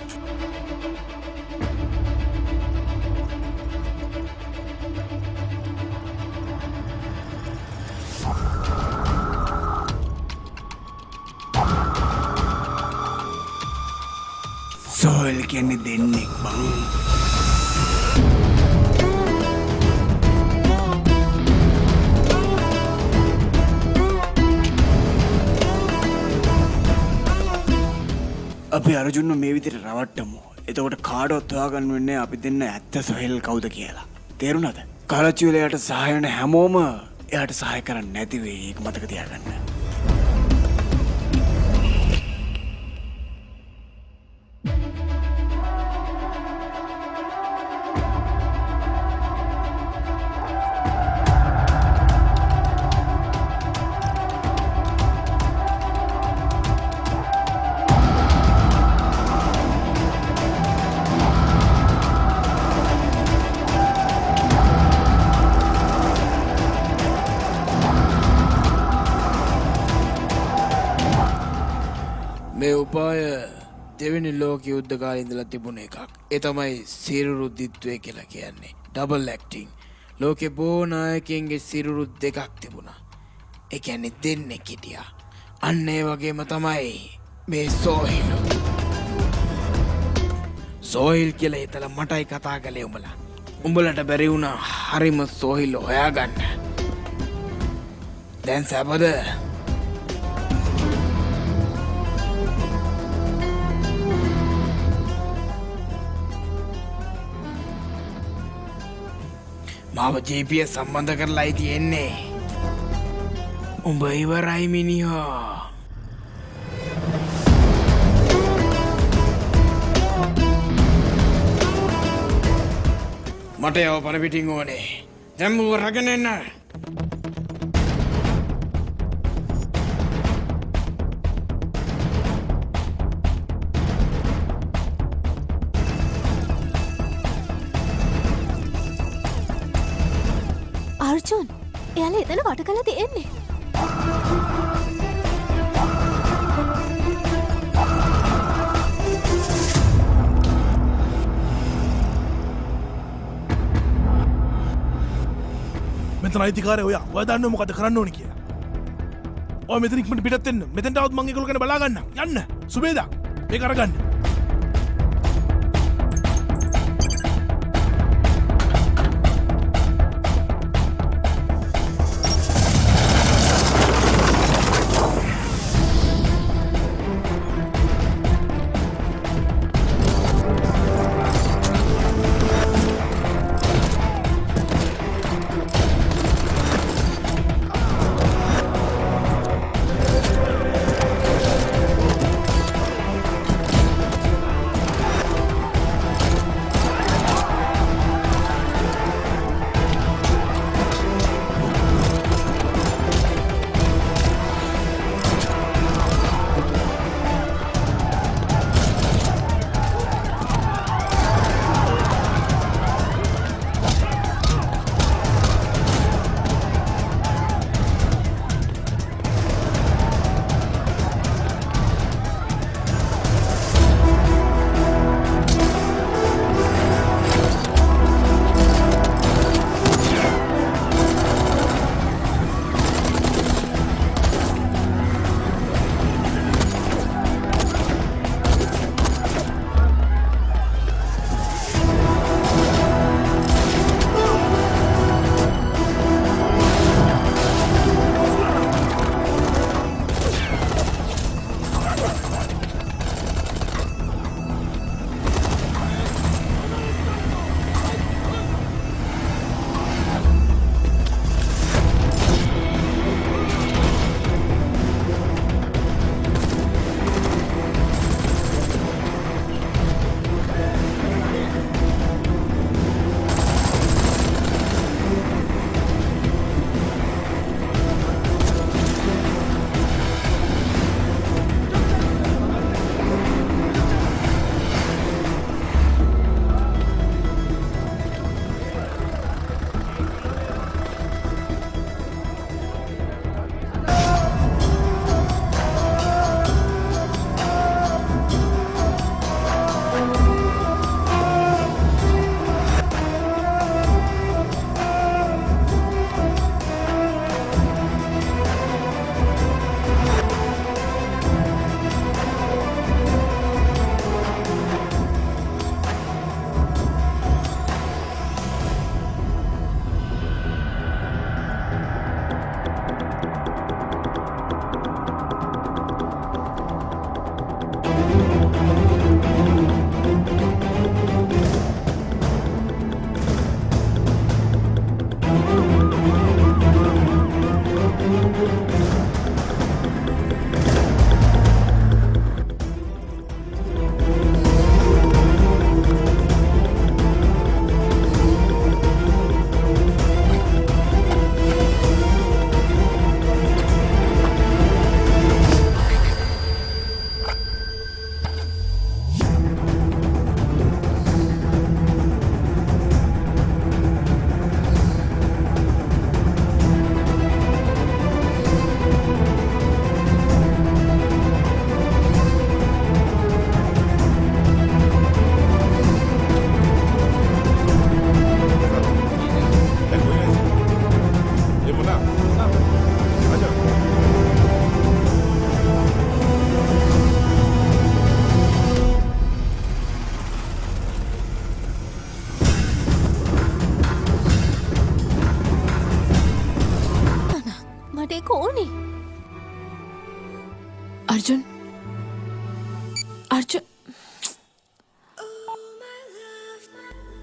සෝල් කියන්නේ දෙන්නෙක් බං. අපි අර්ජුන්ව මේ විදිහට රවට්ටමු. එතකොට කාටවත් හොයාගන්න වෙන්නේ අපි දෙන්න ඇත්ත සොහෙල් කවුද කියලා. තේරුණාද? කාලච්චි වල එයාට සහාය වෙන හැමෝම එයාට සහාය කරන්නේ නැති වෙයි. ඒක මතක තියාගන්න. මේ උපාය දෙවෙනි ලෝක යුද්ධ කාලේ ඉඳලා තිබුණ එකක්. ඒ තමයි සිරුරුද්දිත්වය කියලා කියන්නේ. Double acting. ලෝකේ බොහෝ නායකයන්ගේ සිරුරු දෙකක් තිබුණා. ඒ කියන්නේ දෙන්නෙක් හිටියා. අන්න ඒ වගේම තමයි මේ සෝහිල්. සෝහිල් කියලා හිතලා මටයි කතා කළේ උඹලා. උඹලට බැරි වුණා හරිම සෝහිල් හොයාගන්න. දැන් සබද මාව GPS සම්බන්ධ කරලායි තියෙන්නේ. උඹ ඉවරයි මිනිහා. මට යව පරපිටින් ඕනේ. දැන් මුව රගෙන එන්න. අර්ජුන් එයාලා එතන වට කළ තියෙන්නේ. මෙතන අයිතිකාරය ඔයා. ඔයා දන්නව මොකද කරන්න ඕනේ කියලා. ඔයා මෙතන ඉක්මනට පිටත් වෙන්න. මෙතෙන්ට આવත් මං ඒගොල්ලෝ ගැන බලා ගන්නම්. යන්න. සුබේදා. මේක අරගන්න.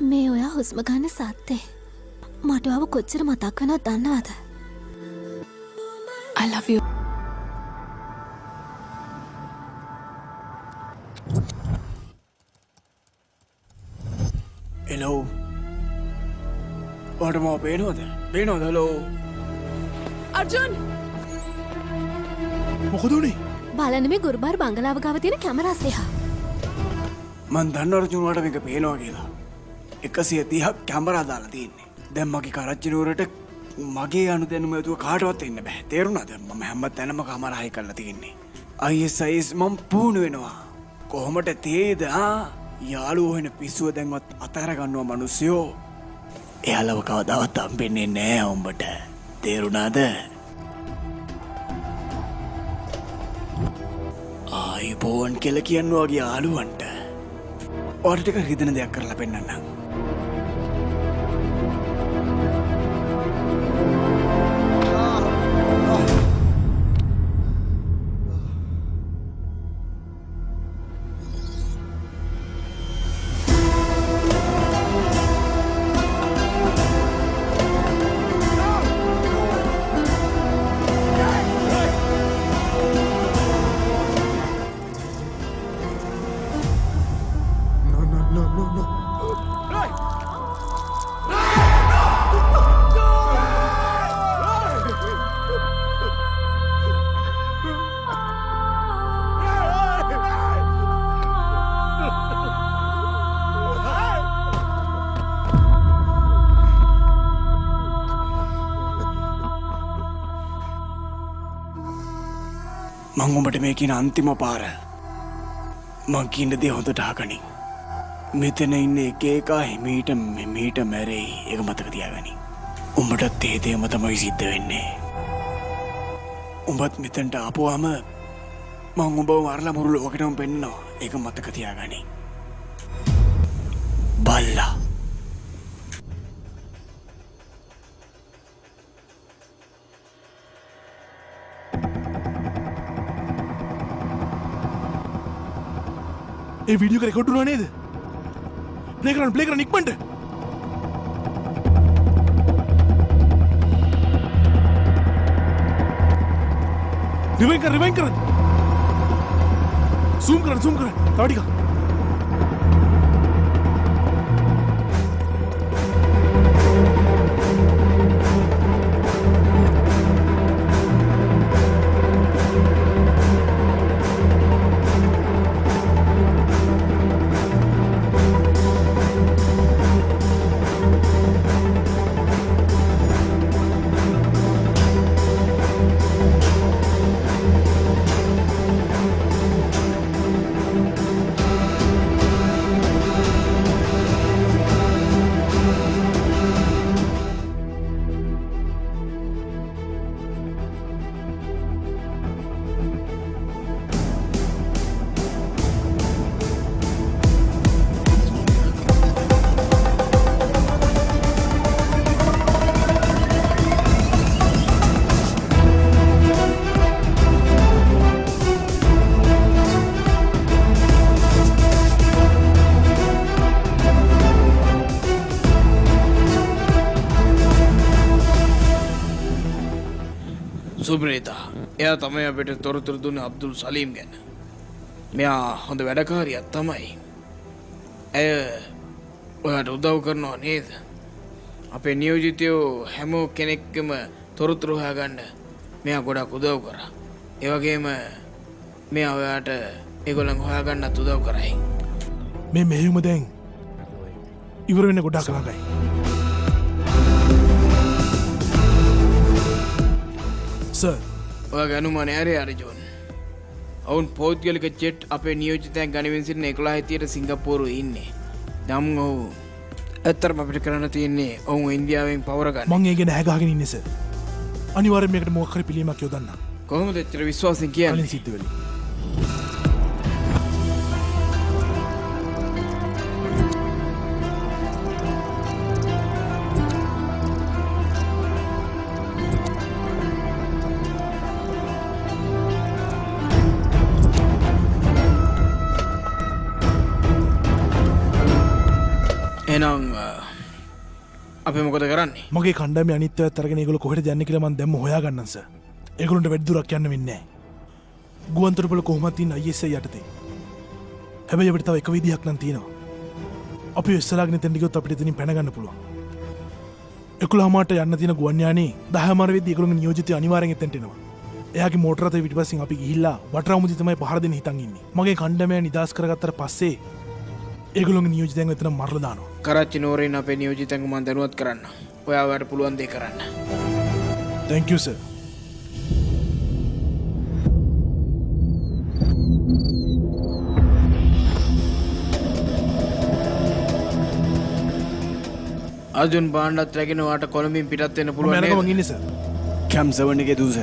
මේ ඔයා හුස්ම ගන්න සත්තේ මට ඔයාව කොච්චර මතක් වෙනවද දන්නවද? I love you. හෙලෝ ඔයාට මම පේනවද? Hello Arjun! මොකද උනේ? බලන්න මේ ගුරුබාර් බංගලාව ගාව තියෙන කැමරාස් එහා. මන් දන්න අර්ජුන් වාට මේක පේනවා කියලා 130ක් කැමරා දාලා තියෙන්නේ. දැන් මගේ කරච්චි නුවරට මගේ අනුදැනුම ඇතුව කාටවත් එන්න බෑ. තේරුණාද? මම හැම තැනම කැමරා හයි කරලා තියෙන්නේ. ISIS මම පුහුණු වෙනවා. කොහොමද තේද? යාළුවෝ වෙන පිස්සුව දැන්වත් අතහැර ගන්නවා මිනිස්සුયો. එයාලව කවදාවත් හම්බෙන්නේ නෑ උඹට. තේරුණාද? ආයිබෝන් කියලා කියනවා වගේ යාළුවන්ට. ඔයාට ටික හිතන දෙයක් කරලා පෙන්නන්නම්. මං උඹට මේ කියන අන්තිම පාර මං කියන දේ හොඳට අහගනි. මෙතන ඉන්න එක එකා හිමීට මෙමීට මැරෙයි. ඒක මතක තියාගනි. උඹටත් ඒ දේම තමයි සිද්ධ වෙන්නේ. උඹත් මෙතනට ආපුවාම මං උඹව මරලා මුළු ලෝකෙටම පෙන්නනවා. ඒක මතක තියාගනි. බල්ලා. ඒ වීඩියෝ එක රෙකෝඩ් වුණා නේද? ප්ලේ කරන්න ඉක්මනට. රිවයින් කරන්න. zoom කරන්න. තව ටිකක්. සුබ්‍රේතා එයා තමයි අපිට තොරතුරු දුන්නේ අබ්දුල් සලීම් ගැන. මෙයා හොඳ වැඩකාරියක් තමයි. ඇය ඔයාට උදව් කරනවා නේද? අපේ නියෝජිතයෝ හැම කෙනෙක්ගේම තොරතුරු හොයාගන්න මෙයා ගොඩක් උදව් කරා. ඒ වගේම මෙයා ඔයාට ඒගොල්ලන් හොයාගන්නත් උදව් කරයි. මේ මෙහෙයුම දැන් ඉවර වෙන්න ගොඩක් ළඟයි. සර් ඔයාගේ අනුමානය හරි අර්ජුන්. ඔවුන් පෞද්ගලික ජෙට් අපේ නියෝජිතයන් ගනිමින් සිටින 11 සිංගප්පූරුවේ ඉන්නේ. නම් ඔව් ඇත්තටම අපිට කරන්න තියෙන්නේ ඔවුන් ඉන්දියාවෙන් පවර ගන්න. මං ඒ ගැන හැගාගෙන ඉන්නේ සර්. අනිවාර්යෙන් මේකට මොකක් හරි පිළියමක් යොදන්න. කොහොමද එච්චර විශ්වාසයෙන් කියන්නේ? කලින් සිද්ධ වෙලි. එහෙනම් අපි මොකද කරන්නේ? මගේ කණ්ඩායම අනිත්‍යවත් අරගෙන ඒගොල්ලෝ කොහෙද යන්නේ කියලා මම දැම්ම හොයාගන්නම් සර්. ඒගොල්ලන්ට වැඩි දුරක් යන්න වෙන්නේ නැහැ. ගුවන්තොටුපළ කොහොමද තියෙන ISI යටතේ. හැබැයි අපිට තව එක විදිහක් නම් තියෙනවා. අපි ඉස්සලාගෙන එතෙන් ගියොත් අපිට එතනින් පැන ගන්න පුළුවන්. 11:00ට යන්න තියෙන ගුවන් යානේ 10:00 වෙද්දී ඒගොල්ලෝගේ නියෝජිතය අනිවාර්යෙන් එතෙන්ට එනවා. එයාගේ මෝටර රථය පිටිපස්සෙන් අපි ගිහිල්ලා වටරාමුදි තමයි පහර දෙන්න හිතන් ඉන්නේ. මගේ කණ්ඩායම නිදාස් කරගත්තට පස්සේ ඒගොල්ලෝගේ නියෝජිතයන් එතන මරලා දානවා. කරච්චි නෝරේන අපේ නියෝජිතයන්ව මම දැනුවත් කරන්න. ඔයා ඔයාලට පුළුවන් දේ කරන්න. Thank you sir. අර්ජුන් බාණ්ඩත් රැගෙන ඔයාට කොළඹින් පිටත් වෙන්න මම පුළුවන් යනකම් නේද? ඉන්නේ සර්. කැම් 7 එකේ දූස.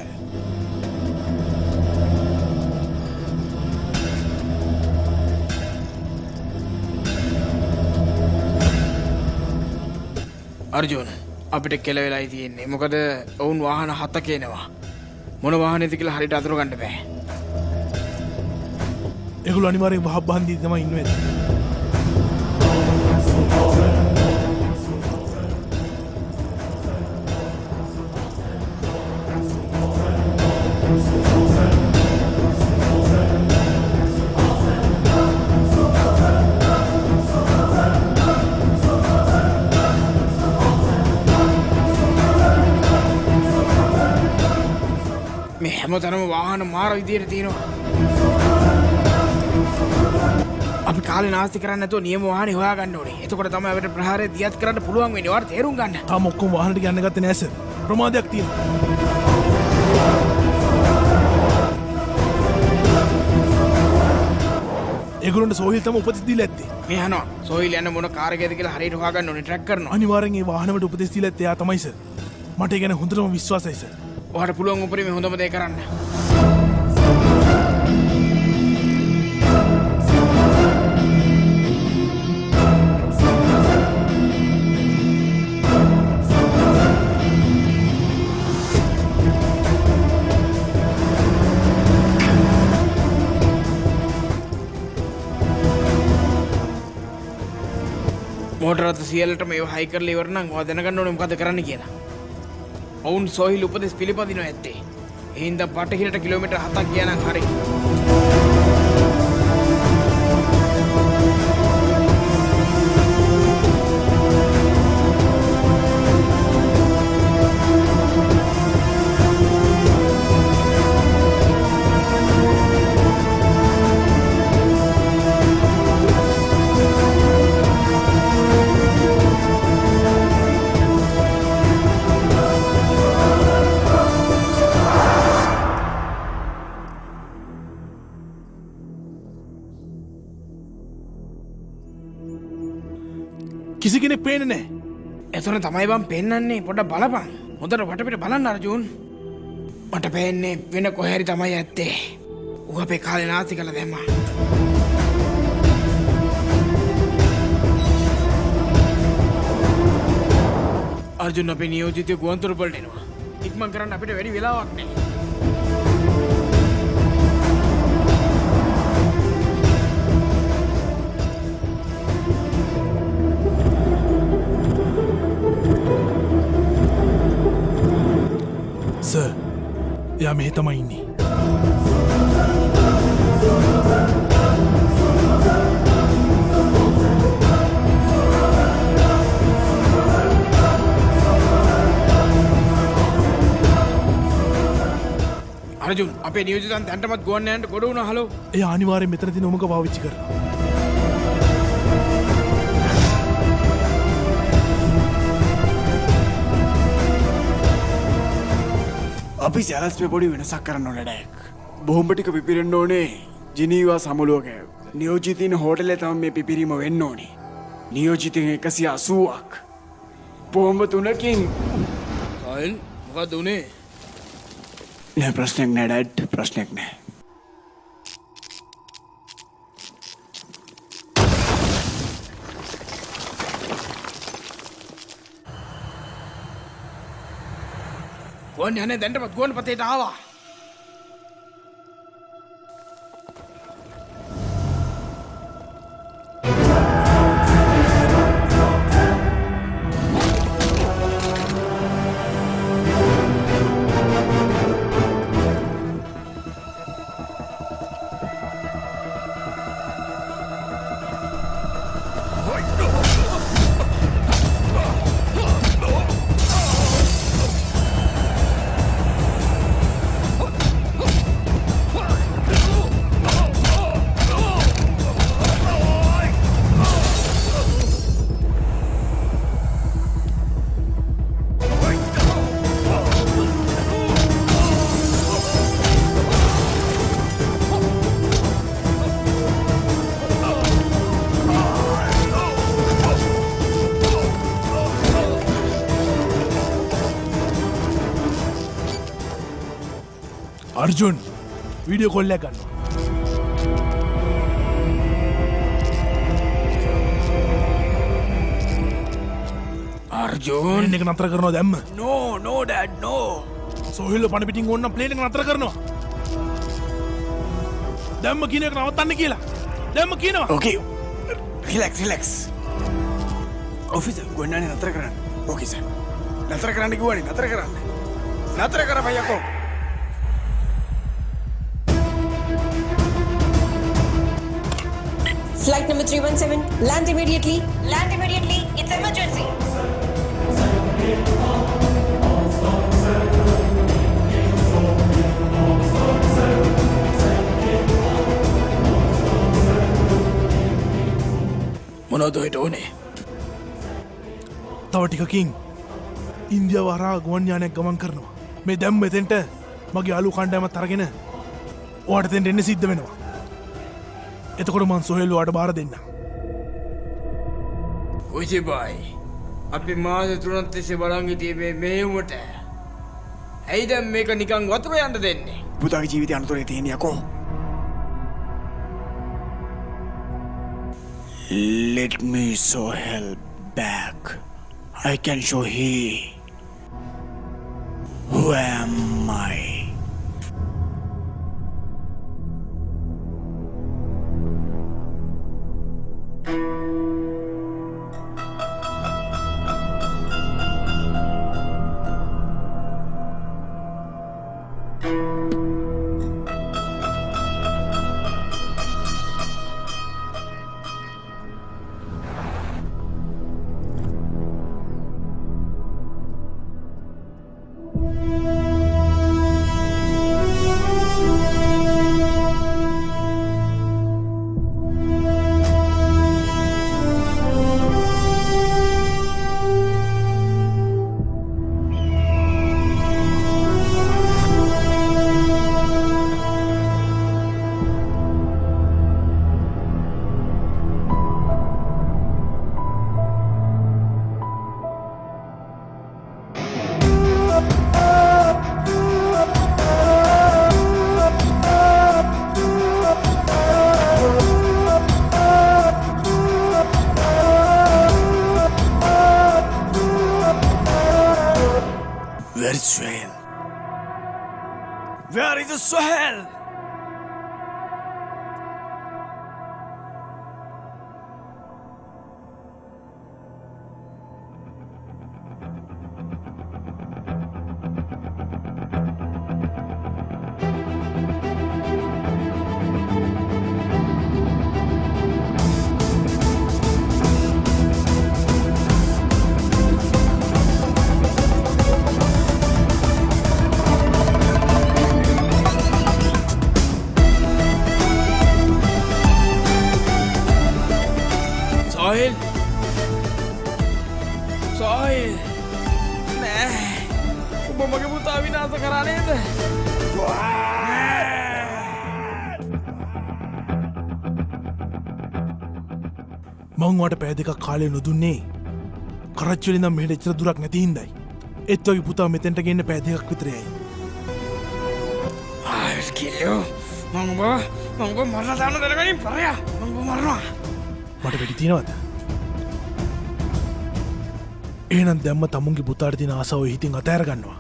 අර්ජුන් අපිට කෙලවෙලායි තියෙන්නේ. මොකද ඔවුන් වාහන 7 කියනවා. මොන වාහනේද කියලා හරියට අඳුර ගන්න බෑ. ඒගොල්ලෝ අනිවාර්යෙන් වහබ් බහන්දී තමයි ඉන්නේ. මේ හැමතැනම වාහන මාර විදියට තියෙනවා. අපි කාලේ නාස්ති කරන්නේ නැතුව නියම වාහනේ හොයාගන්න ඕනේ. එතකොට තමයි අපිට ප්‍රහාරය දියත් කරන්න පුළුවන් වෙන්නේ. ඔයාලා තේරුම් ගන්න. තාම ඔක්කොම වාහනට ගන්න ගත්තේ නෑ සර්. ප්‍රමාදයක් තියෙනවා. ඒගොල්ලන්ට සෝහිල් තම උපදෙස් දීලා ඇත්තේ. මේ අහනවා. සෝයිල් යන මොන කාර් එකේද කියලා හරියට හොයාගන්න ඕනේ. ට්‍රැක් කරනවා. අනිවාර්යෙන් ඒ වාහනවලට උපදෙස් දීලා ඇත්තේ එයා තමයි සර්. මට ඒ ගැන හොඳටම විශ්වාසයි සර්. ඔයාට පුළුවන් උපරිම හොඳම දේ කරන්න. මෝටර රථ සියල්ලට මේව හයි කරලා ඉවර නම් ඔයා දැනගන්න ඕනේ මොකද කරන්න කියලා. ඔවුන් සෝහිල් උපදෙස් පිළිපදිනවා ඇත්තේ. ඒ හින්දා බටහිරට කිලෝමීටර් 7ක් ගියා නම් හරි. කිසි කෙනෙක් පේන්නේ නැහැ. එතන තමයි බං පෙන්නන්නේ. පොඩ්ඩක් බලපන්. හොඳට වටපිට බලන්න අර්ජුන්. මට පේන්නේ වෙන කොහේ හරි තමයි ඇත්තේ. ඌ අපේ කාලේ නාස්ති කළා දැම්මා. අර්ජුන් අපේ නියෝජිතය ගුවන්තොටුපළට එනවා. ඉක්මන් කරන්න අපිට වැඩි වෙලාවක් නැහැ. සර් එයා මෙහෙ තමයි ඉන්නේ. අර්ජුන් අපේ නියෝජිතයන් දැන්ටමත් ගුවන් යානට ගොඩ වුණා. හලෝ. එයා අනිවාර්යෙන් මෙතන තියෙන උමක පාවිච්චි කරනවා. අපි සැලස්මේ පොඩි වෙනසක් කරන්න ඕන ඩැක්. බෝම්බ ටික පිපිරෙන්න ඕනේ ජිනීවා සමුලුවක. නියෝජිතින් හෝටලේ තමයි මේ පිපිරීම වෙන්න ඕනේ. නියෝජිතින් 180ක්. බෝම්බ 3කින්. සයිල් මොකද උනේ? නෑ ප්‍රශ්නයක් නෑ ඩැඩ්. ප්‍රශ්නයක් නෑ. ගුවන් යානේ දැන්ටමත් ගුවන් පතේට ආවා. අර්ජුන් වීඩියෝ කොල්ලයක් ගන්නවා. අර්ජුන් ප්ලේන් එක නතර කරනවා දැම්ම. නෝ ඩැඩ් නෝ. සොහිල්ල පණ පිටින් ඕන්න ප්ලේන් එක නතර කරනවා. දැම්ම කියන එක නවත්තන්න කියලා. දැම්ම කියනවා. ඕකේ රිලැක්ස්. ඔෆිසර් ගොඩනැගිලි නතර කරන්න. ඕකේ සර්. නතර කරන්න කිව්වනේ නතර කරන්න. නතර කර බයකෝ. Flight number 317, land immediately. Land immediately. It's emergency. මොනවද ඔයට ඕනේ? තව ටිකකින් ඉන්දියාව හරහා ගුවන් යානයක් ගමන් කරනවා. මේ දැම් මෙතෙන්ට මගේ අලු කණ්ඩෑමත් අරගෙන ඔයාට තෙන්ට එන්න සිද්ධ වෙනවා. එතකොට මං සොහෙල් ඔයාට බාර දෙන්න. උජිබයි අපි මාස 3ක් තිස්සේ බලන් හිටියේ මේ මෙහෙයුමට. ඇයි දැන් මේක නිකන් වතුර යන්න දෙන්නේ? පුතාගේ ජීවිතය අනතුරේ තියෙන යකෝ. Let me Sohel back. I can show he. Who am I? Where is Sohel? Where is Sohel? සොහිල් නෑ ඔබ මගේ පුතා විනාශ කරා නේද? මං වාට පෑ දෙකක් කාලය නොදුන්නේ කරච්චලින් නම් මෙහෙට එච්චර දුරක් නැති හින්දයි. ඒත් වගේ පුතා මෙතෙන්ට ගෙන්න පෑ දෙකක් විතරයි. I'll kill you. මං ඔබ මරලා දාන්න දැනගනින් පරයා. මං ඔබ මරනවා. මට වැඩි තියෙනවද? එහෙනම් දැම්ම තමුන්ගේ පුතාට තියෙන ආසාව හිතින් අතෑර ගන්නවා.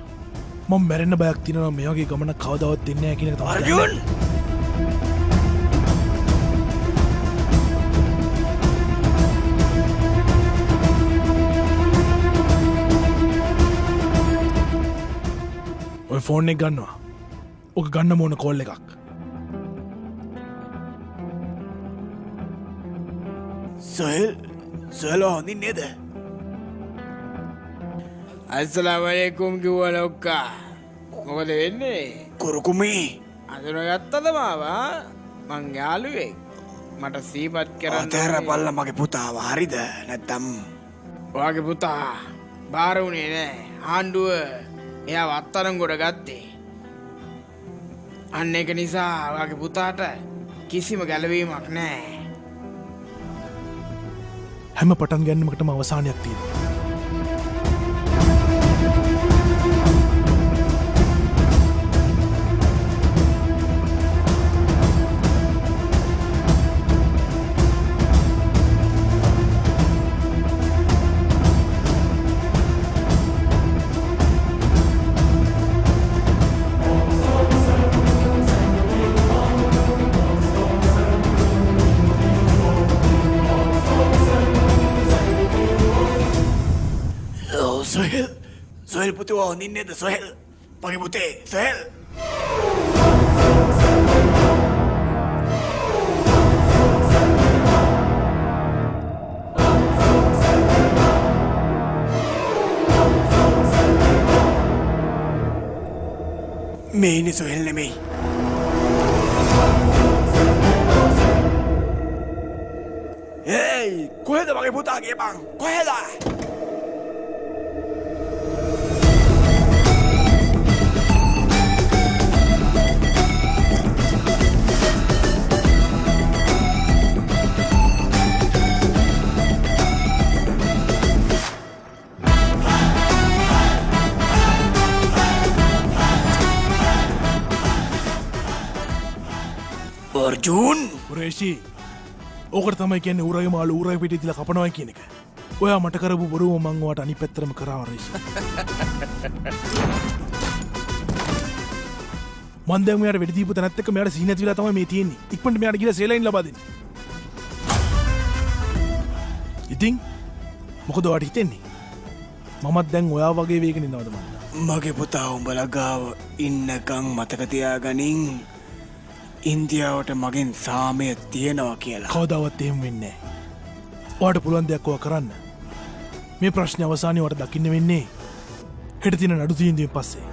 මම මැරෙන්න බයක් තියෙනවා මේ වගේ ගමනක් කවදාවත් දෙන්නේ නැහැ කියන එක තමයි. අර්ජුන්! ඔය ෆෝන් එක ගන්නවා. ඔක ගන්න ඕන කෝල් එකක්. සොහෙල් හොඳින් නේද? අස්සලාමු අලයිකුම් කිව්වා ලොක්කා. මොකද වෙන්නේ? කුරුකුමී අඳුනගත්තද මාව? මං යාළුවෙක්. මට සීපත් කරන්න. අතෑර බල්ලා මගේ පුතාව හරිද? නැත්තම් ඔයාගේ පුතා බාර වුණේ නෑ. ආණ්ඩුව එයා අත්අඩංගුවට ගත්තේ. අන්න ඒක නිසා ඔයාගේ පුතාට කිසිම ගැලවීමක් නෑ. හැම පටන් ගැනීමකටම අවසානයක් තියෙනවා. සොහෙල් පුතුවා හොඳින් නේද සොහෙල්? මගේ පුතේ සොහෙල්. මේ ඉන්නේ සොහෙල් නෙමෙයි. Hey, කොහෙද මගේ පුතා ගියපන්? කොහෙද? අර්ජුන් රේෂී ඕකට තමයි කියන්නේ ඌරගේ මාළු ඌරගේ පිටේ තියලා කපනවා කියන එක. ඔයා මට කරපු බොරුව මං ඔයාට අනිත් පැත්තටම කරාවා රේෂී. මන් දැන් මෙයාට වෙඩි දීපු තැනත් එක්ක මෙයාට සීන නැති වෙලා තමයි මේ තියෙන්නේ. ඉක්මනට මෙයාට ගිහලා සේලයින් ලබා දෙන්න. ඉතින් මොකද ඔයාට හිතෙන්නේ? මමත් දැන් ඔයා වගේ වේගෙන ඉන්නවද මන්ද? මගේ පුතා උඹලා ගාව ඉන්නකම් මතක තියාගනින්. ඉන්දියාවට මගෙන් සාමය තියෙනවා කියලා. කවදාවත් එහෙම වෙන්නේ නැහැ. ඔයාට පුළුවන් දෙයක් ඔයා කරන්න. මේ ප්‍රශ්නේ අවසානයේ ඔයාට දකින්න වෙන්නේ හෙට තියෙන නඩු තීන්දුවෙන් පස්සේ.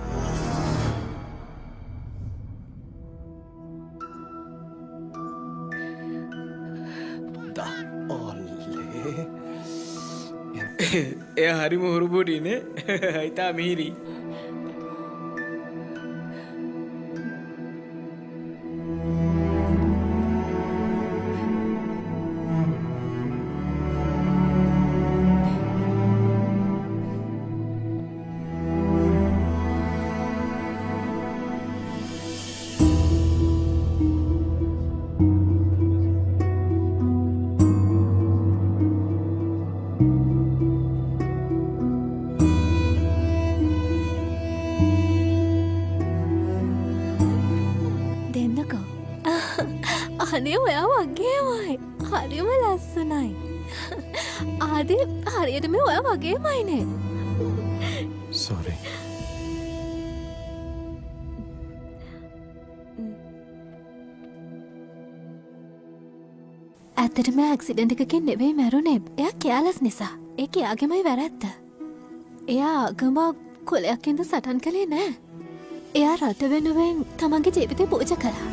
එය හරිම හුරුබුඩිනේ. හිතා මිහිරි. අනේ ඔයා වගේමයි. හරිම ලස්සනයි. ආදී හරියටම ඔයා වගේමයිනේ. Sorry. ඇත්තටම ඇක්සිඩන්ට් එකකින් නෙවෙයි මැරුණේ. එයා කෙයාලස් නිසා. ඒක එයාගේමයි වැරැද්ද. එයා ආගම කුලයක් ඉඳ සටන් කළේ නෑ. එයා රට වෙනුවෙන් තමන්ගේ ජීවිතේ පූජා කළා.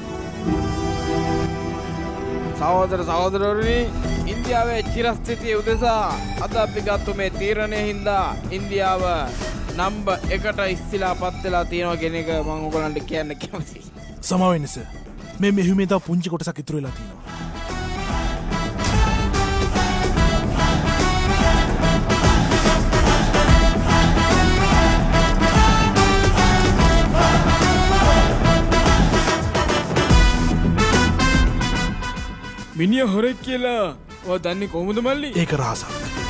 සහෝදර සහෝදරවරුනි, ඉන්දියාවේ චිරස්ථිතිය උදෙසා අද අපි ගත්තු මේ තීරණය හින්දා ඉන්දියාව නම්බර් 1ට ඉස්සිලා පත් වෙලා තියෙනවා කියන එක මම ඔයගලන්ට කියන්න කැමතියි. සමාව වෙන්න සර්. මේ මෙහිමේ තව පුංචි කොටසක් ඉතුරු වෙලා තියෙනවා. මිනිහ හොරෙක් කියලා ඔය දන්නේ කොහොමද මල්ලි? ඒක රහසක්.